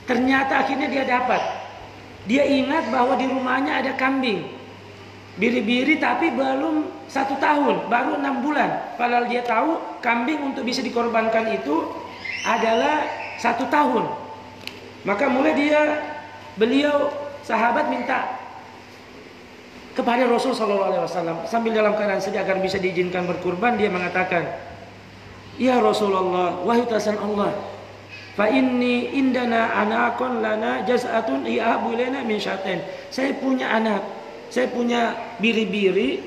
Ternyata akhirnya dia dapat. Dia ingat bahwa di rumahnya ada kambing. Biri-biri tapi belum 1 tahun, baru 6 bulan. Padahal dia tahu kambing untuk bisa dikorbankan itu adalah 1 tahun. Maka mulai beliau sahabat minta kepada Rasul SAW sambil dalam keadaan sedih agar bisa diizinkan berkurban. Dia mengatakan, "Ya Rasulullah, wahai utusan Allah, fa inni indana anakun lana jaz'atun ihabu ilaina min syatain." Saya punya anak, saya punya biri-biri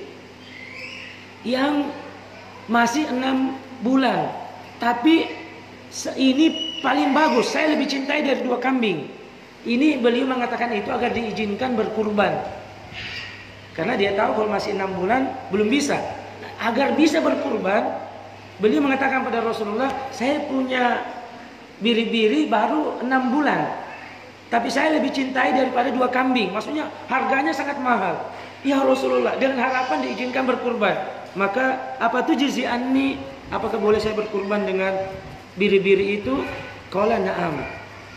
yang masih 6 bulan, tapi ini paling bagus, saya lebih cintai dari 2 kambing. Ini beliau mengatakan itu agar diizinkan berkurban. Karena dia tahu kalau masih 6 bulan belum bisa. Agar bisa berkurban, beliau mengatakan pada Rasulullah, "Saya punya biri-biri baru 6 bulan, tapi saya lebih cintai daripada 2 kambing." Maksudnya harganya sangat mahal. "Ya Rasulullah, dengan harapan diizinkan berkurban." Maka apa tuh jizi'anni? Apakah boleh saya berkurban dengan biri-biri itu? Qala na'am.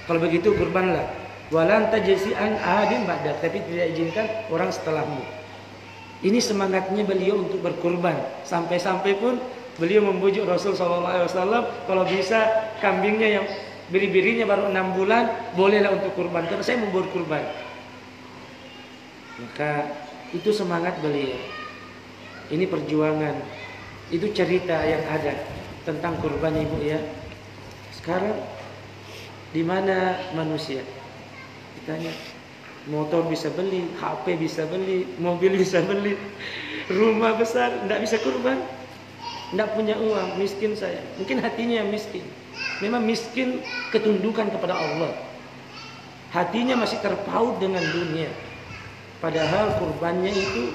Kalau begitu kurbanlah. Walan tajzi'an ahadin ba'dak, tapi tidak izinkan orang setelahmu. Ini semangatnya beliau untuk berkurban. Sampai-sampai pun beliau membujuk Rasul SAW, kalau bisa kambingnya yang biri-birinya baru 6 bulan, bolehlah untuk kurban, karena saya mau berkurban. Maka itu semangat beliau. Ini perjuangan. Itu cerita yang ada tentang kurban, ibu ya. Sekarang di mana manusia? Ditanya, motor bisa beli, HP bisa beli, mobil bisa beli, rumah besar, tidak bisa kurban, tidak punya uang, miskin saya. Mungkin hatinya yang miskin. Memang miskin ketundukan kepada Allah. Hatinya masih terpaut dengan dunia. Padahal kurbannya itu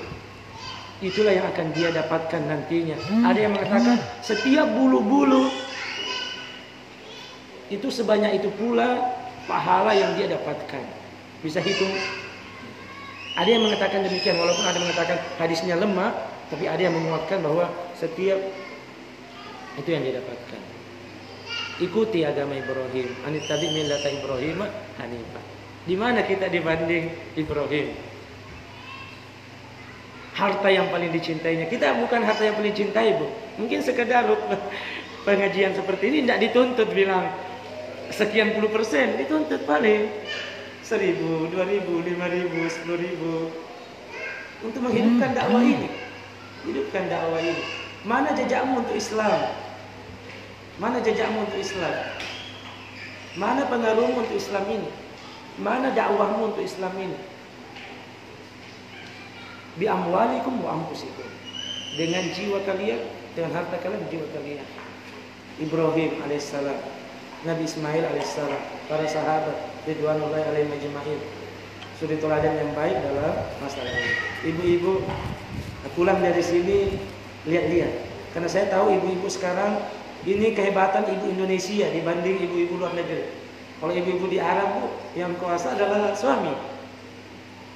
itulah yang akan dia dapatkan nantinya. Ada yang mengatakan setiap bulu-bulu itu sebanyak itu pula pahala yang dia dapatkan. Bisa hitung. Ada yang mengatakan demikian, walaupun ada yang mengatakan hadisnya lemah, tapi ada yang menguatkan bahwa setiap itu yang dia dapatkan. Ikuti agama Ibrahim, anittabi millata Ibrahim hanifah. Di mana kita dibanding Ibrahim? Harta yang paling dicintainya. Kita bukan harta yang paling cintai, Bu. Mungkin sekedar pengajian seperti ini tidak dituntut bilang sekian puluh persen, dituntut paling 1.000, 2.000, 5.000, 10.000 untuk menghidupkan dakwah ini. Hidupkan dakwah ini. Mana jejakmu untuk Islam? Mana jejakmu untuk Islam? Mana pengaruhmu untuk Islam ini? Mana dakwahmu untuk Islam ini? Bi amwalikum wa anfusikum. Dengan jiwa kalian, dengan harta kalian, jiwa kalian. Ibrahim alaihissalam, Nabi Ismail alaihissalam, para sahabat ridwanullahi alaihim ajma'in, suri teladan yang baik dalam masalah ini. Ibu-ibu pulang dari sini lihat-lihat, karena saya tahu ibu-ibu sekarang ini kehebatan ibu Indonesia dibanding ibu-ibu luar negeri. Kalau ibu-ibu di Arab, Bu, yang kuasa adalah suami.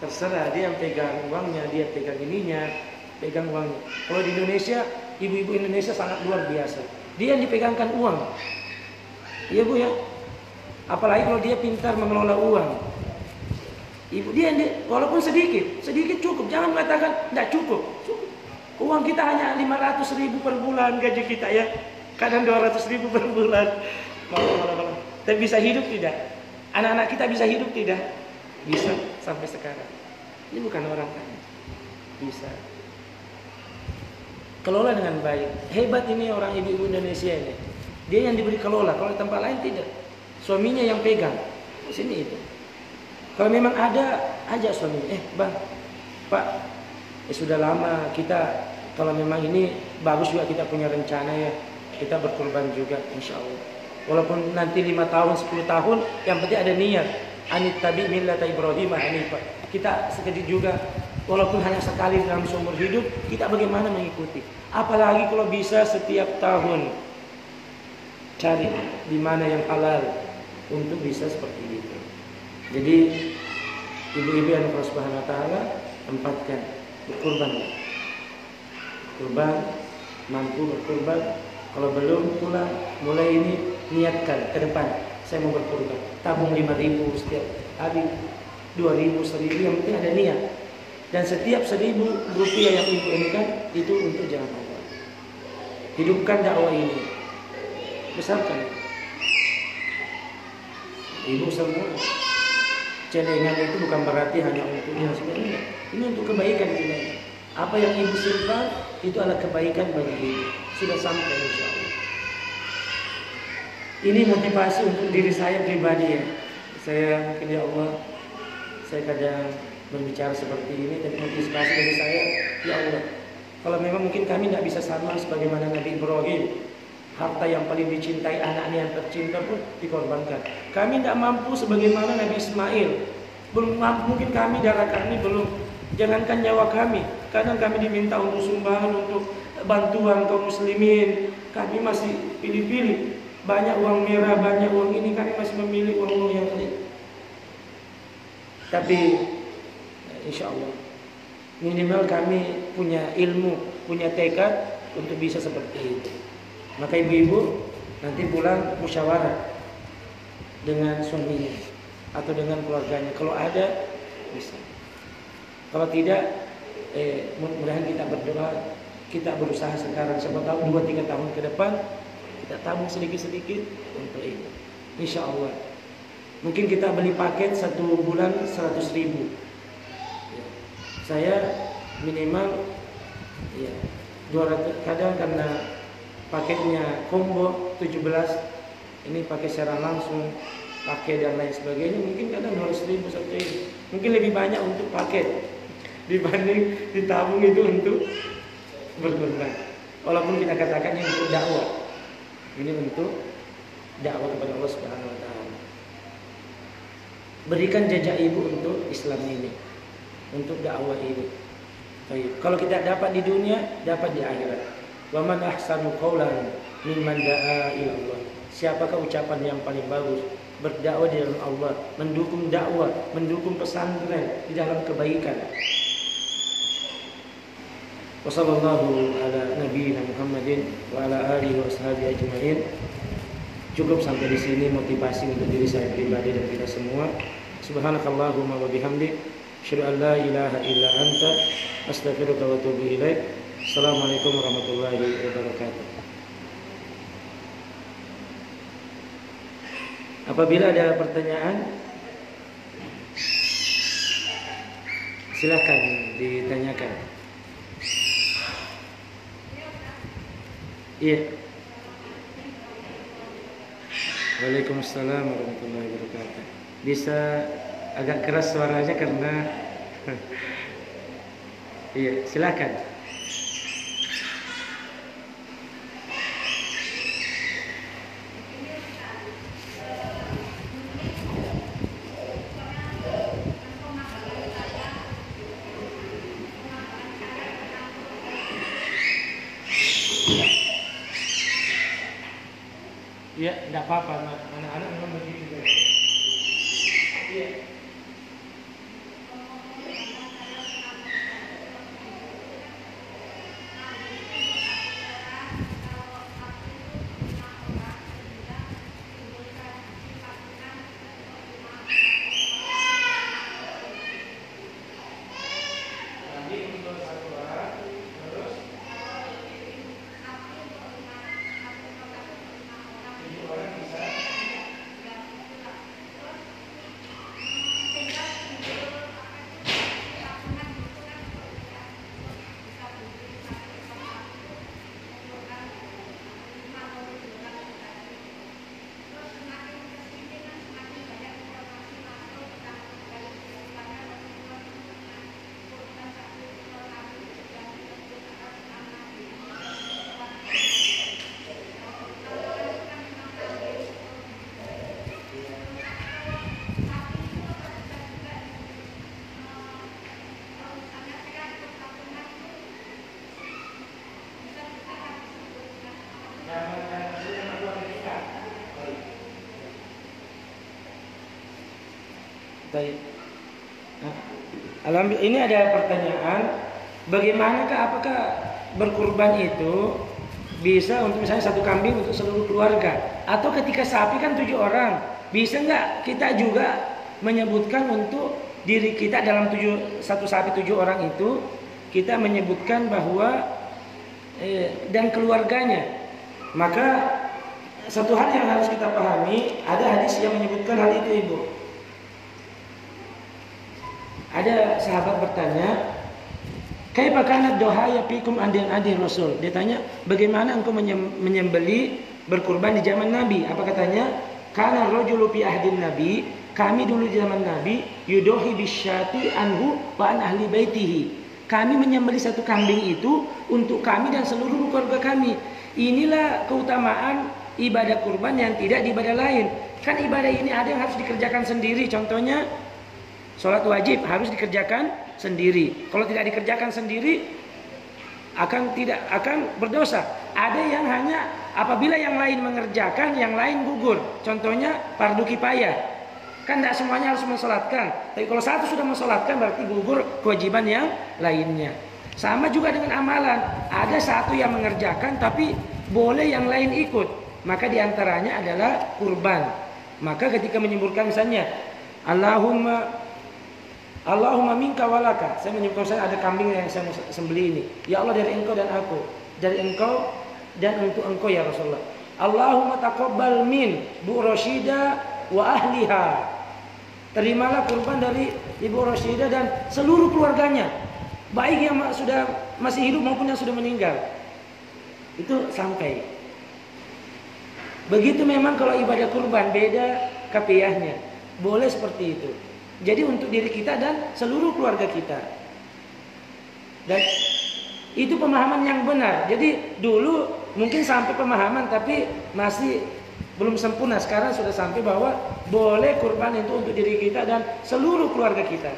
Terserah dia yang pegang uangnya, dia pegang ininya, pegang uangnya. Kalau di Indonesia, ibu-ibu Indonesia sangat luar biasa. Dia yang dipegangkan uang. Iya, Bu ya. Apalagi kalau dia pintar mengelola uang. Ibu dia walaupun sedikit cukup. Jangan mengatakan tidak cukup. Cukup. Uang kita hanya 500.000 per bulan gaji kita ya. Kadang 200.000 per bulan. Tapi bisa hidup tidak? Anak-anak kita bisa hidup tidak? Bisa sampai sekarang. Ini bukan orang kaya. Bisa. Kelola dengan baik. Hebat ini orang ibu-ibu Indonesia ini. Dia yang diberi kelola. Kalau di tempat lain tidak. Suaminya yang pegang. Sini itu. Kalau memang ada, ajak suaminya. Bang, Pak, sudah lama kita. Kalau memang ini bagus juga kita punya rencana ya. Kita berkorban juga insya Allah. Walaupun nanti 5 tahun, 10 tahun, yang penting ada niat. Anittabi millata Ibrahim hanifah. Kita sekejap juga, walaupun hanya sekali dalam seumur hidup, kita bagaimana mengikuti. Apalagi kalau bisa setiap tahun cari di mana yang halal untuk bisa seperti itu. Jadi ibu-ibu yang Allah Subhanahu wa taala tempatkan berkorban. Kurban, mampu berkorban. Kalau belum pulang, mulai ini niatkan ke depan. Saya mau berkorban. Tabung 5.000 setiap hari, 2.000, 1.000, yang penting ada niat. Dan setiap 1.000 rupiah yang ibu ini kan itu untuk jalan Allah. Hidupkan dakwah ini. Besarkan. Ibu semua. Celengan itu bukan berarti hanya untuk dia sebenarnya. Ini untuk kebaikan kita. Apa yang ibu simpan itu adalah kebaikan bagi ibu. Sudah sampai insya Allah. Ini motivasi untuk diri saya pribadi ya. Saya mungkin ya Allah, saya kadang berbicara seperti ini, tapi motivasi dari saya, ya Allah, kalau memang mungkin kami tidak bisa sama sebagaimana Nabi Ibrahim, harta yang paling dicintai, anaknya yang tercinta pun dikorbankan. Kami tidak mampu sebagaimana Nabi Ismail, belum mampu, mungkin kami, darah kami belum, jangankan nyawa kami, kadang kami diminta untuk sumbangan, untuk bantuan kaum muslimin, kami masih pilih-pilih. Banyak uang merah, banyak uang ini, kami masih memilih uang-uang yang lain. Tapi insya Allah minimal kami punya ilmu, punya tekad untuk bisa seperti itu. Maka ibu-ibu nanti pulang musyawarah dengan suaminya atau dengan keluarganya. Kalau ada bisa. Kalau tidak, mudah-mudahan kita berdoa, kita berusaha sekarang. Siapa tahu 2-3 tahun ke depan kita tabung sedikit-sedikit untuk itu. Insya Allah. Mungkin kita beli paket 1 bulan 100.000. Ya. Saya minimal ya 200. Kadang karena paketnya combo 17, ini pakai secara langsung, pakai dan lain sebagainya. Mungkin kadang 200.000 satu ini. Mungkin lebih banyak untuk paket dibanding ditabung itu untuk berkorban. Walaupun kita katakan ini untuk dakwah. Ini untuk dakwah kepada Allah Subhanahu wa taala. Berikan jejak ibu untuk Islam ini, untuk dakwah ini. Baik. Kalau kita dapat di dunia, dapat di akhirat. Wa man ahsanu qawlan mimman da'a ila Allah. Siapakah ucapan yang paling bagus? Berdakwah di dalam Allah, mendukung dakwah, mendukung pesantren di dalam kebaikan. Wassallallahu ala nabiyina Muhammadin wa ala alihi wa sahbihi ajma'in. Cukup sampai di sini motivasi untuk diri saya pribadi dan kita semua. Subhanakallahumma wa bihamdik, asyhadu an la ilaha illa anta, astaghfiruka wa atubu ilaik. Assalamualaikum warahmatullahi wabarakatuh. Apabila ada pertanyaan, silakan ditanyakan. Iya. Waalaikumsalam warahmatullahi wabarakatuh. Bisa agak keras suaranya karena iya, silakan. Ya, tidak apa-apa, anak-anak memang begitu. Iya. Alhamdulillah, ini ada pertanyaan, bagaimanakah apakah berkurban itu bisa untuk misalnya satu kambing untuk seluruh keluarga, atau ketika sapi kan 7 orang, bisa nggak kita juga menyebutkan untuk diri kita dalam satu sapi 7 orang itu kita menyebutkan bahwa dan keluarganya. Maka satu hal yang harus kita pahami, ada hadis yang menyebutkan hal itu, Ibu. Ada sahabat bertanya, kaifa kana dohaya fikum adi Rasul. Dia tanya, bagaimana engkau menyembeli berkurban di zaman Nabi? Apa katanya? Kana rajulu fi ahdin Nabi, kami dulu di zaman Nabi, yudohi bisyati anhu wa an ahli baitihi. Kami menyembeli satu kambing itu untuk kami dan seluruh keluarga kami. Inilah keutamaan ibadah kurban yang tidak di ibadah lain. Kan ibadah ini ada yang harus dikerjakan sendiri. Contohnya sholat wajib harus dikerjakan sendiri. Kalau tidak dikerjakan sendiri akan berdosa. Ada yang hanya apabila yang lain mengerjakan, yang lain gugur. Contohnya fardu kifayah. Kan tidak semuanya harus mensolatkan. Tapi kalau satu sudah mensolatkan berarti gugur kewajiban yang lainnya. Sama juga dengan amalan. Ada satu yang mengerjakan tapi boleh yang lain ikut. Maka diantaranya adalah kurban. Maka ketika menyebutkan misalnya Allahumma minka walaka. Saya menyebutkan saya ada kambing yang saya sembeli ini. Ya Allah, dari engkau dan aku. Dari engkau dan untuk engkau ya Rasulullah. Allahumma taqabbal min Bu Rasyidah wa ahliha. Terimalah kurban dari Ibu Rasyidah dan seluruh keluarganya. Baik yang sudah masih hidup maupun yang sudah meninggal. Itu sampai. Begitu memang kalau ibadah kurban beda kafiyahnya. Boleh seperti itu. Jadi untuk diri kita dan seluruh keluarga kita. Dan itu pemahaman yang benar. Jadi dulu mungkin sampai pemahaman tapi masih belum sempurna. Sekarang sudah sampai bahwa boleh kurban itu untuk diri kita dan seluruh keluarga kita.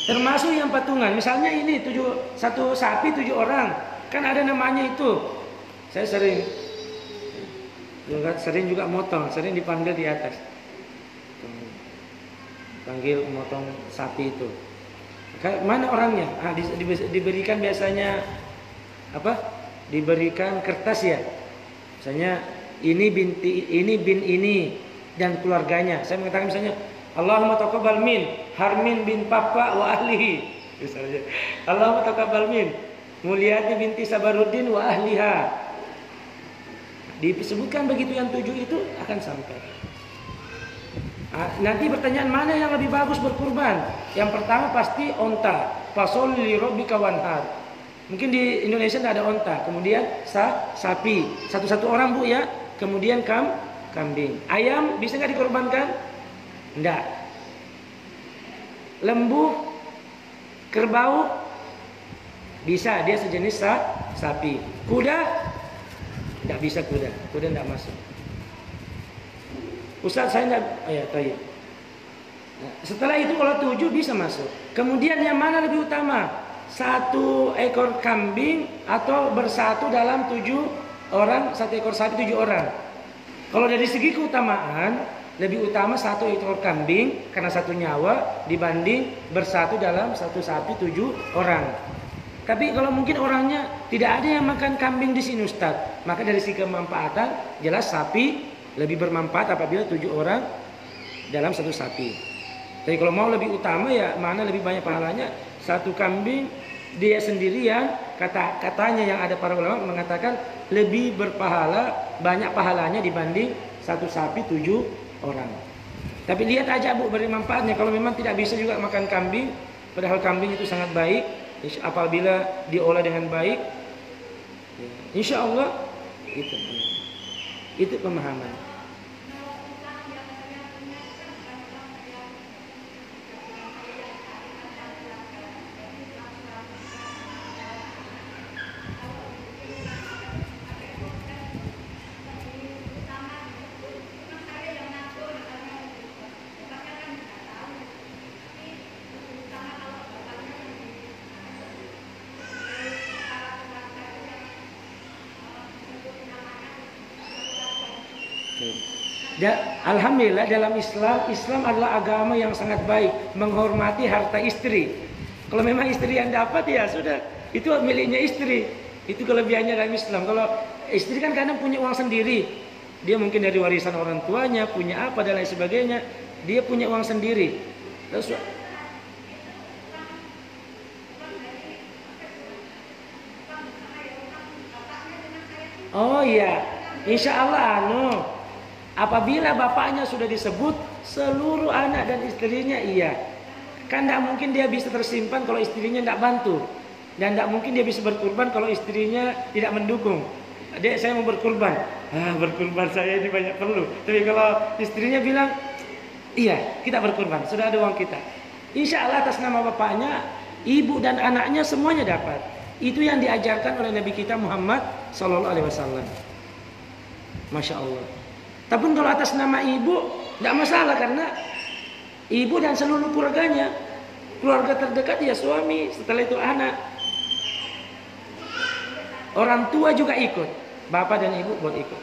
Termasuk yang patungan. Misalnya ini satu sapi 7 orang, kan ada namanya itu. Saya sering juga motong, sering dipanggil di atas. Panggil motong sapi itu. Mana orangnya? Diberikan biasanya apa? Diberikan kertas ya. Misalnya ini bin ini dan keluarganya. Saya mengatakan misalnya Allahumma taqabbal min Harmin bin Papa wa ahlihi. Misalnya Allahumma taqabbal min Mulyati binti Sabaruddin wa ahliha. Disebutkan begitu yang 7 itu akan sampai. Nanti pertanyaan mana yang lebih bagus berkurban? Yang pertama pasti onta. Fasol li rabbika wanhar. Mungkin di Indonesia tidak ada onta. Kemudian sapi. Satu-satu orang Bu ya. Kemudian kambing. Ayam bisa nggak dikorbankan? Enggak. Lembu, kerbau bisa, dia sejenis sapi. Kuda enggak bisa, kuda enggak masuk. Ustaz saya enggak, ya tahu. Nah, setelah itu kalau 7 bisa masuk. Kemudian yang mana lebih utama? 1 ekor kambing atau bersatu dalam 7 orang, 1 ekor sapi 7 orang. Kalau dari segi keutamaan lebih utama 1 ekor kambing karena 1 nyawa dibanding bersatu dalam 1 sapi 7 orang. Tapi kalau mungkin orangnya tidak ada yang makan kambing di sini Ustaz, maka dari segi kemanfaatan jelas sapi lebih bermanfaat apabila 7 orang dalam 1 sapi. Tapi kalau mau lebih utama ya mana lebih banyak pahalanya? 1 kambing dia sendirian, katanya yang ada para ulama mengatakan lebih berpahala, banyak pahalanya dibanding 1 sapi 7 orang. Tapi lihat aja Bu beri manfaatnya. Kalau memang tidak bisa juga makan kambing, padahal kambing itu sangat baik apabila diolah dengan baik, insya Allah itu pemahaman. Alhamdulillah dalam Islam adalah agama yang sangat baik, menghormati harta istri. Kalau memang istri yang dapat ya sudah, itu miliknya istri. Itu kelebihannya dalam Islam. Kalau istri kan kadang punya uang sendiri, dia mungkin dari warisan orang tuanya, punya apa dan lain sebagainya, dia punya uang sendiri. Terus oh iya, insya Allah apabila bapaknya sudah disebut seluruh anak dan istrinya iya. Kan tidak mungkin dia bisa tersimpan kalau istrinya tidak bantu. Dan tidak mungkin dia bisa berkurban kalau istrinya tidak mendukung. Dek saya mau berkurban. Berkurban saya ini banyak perlu. Tapi kalau istrinya bilang iya kita berkurban, sudah ada uang kita, insya Allah atas nama bapaknya, ibu dan anaknya semuanya dapat. Itu yang diajarkan oleh Nabi kita Muhammad SAW. Masya Allah. Tapi kalau atas nama ibu tidak masalah karena ibu dan seluruh keluarganya, keluarga terdekat ya suami, setelah itu anak, orang tua juga ikut, bapak dan ibu boleh ikut.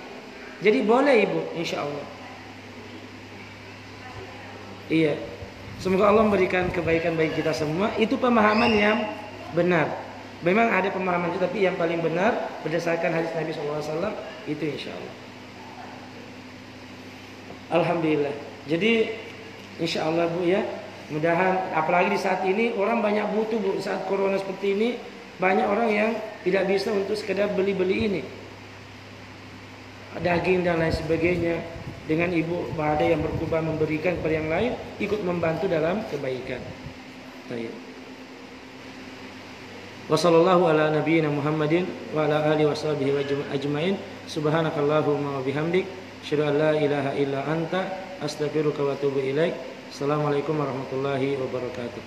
Jadi boleh ibu, insya Allah. Iya, semoga Allah memberikan kebaikan bagi kita semua. Itu pemahaman yang benar. Memang ada pemahaman itu, tapi yang paling benar berdasarkan hadis Nabi SAW itu insya Allah. Alhamdulillah. Jadi insya Allah Bu ya, mudahan apalagi di saat ini orang banyak butuh Bu, saat corona seperti ini banyak orang yang tidak bisa untuk sekedar beli-beli ini daging dan lain sebagainya. Dengan ibu ada yang berkorban memberikan kepada yang lain, ikut membantu dalam kebaikan. Baik. Wassallallahu ala nabiyyina Muhammadin wa ala alihi washabihi ajmain. Subhanakallahumma wa bihamdik, asyhadu an la ilaha illa anta, astaghfiruka wa atubu ilaik. Assalamualaikum warahmatullahi wabarakatuh.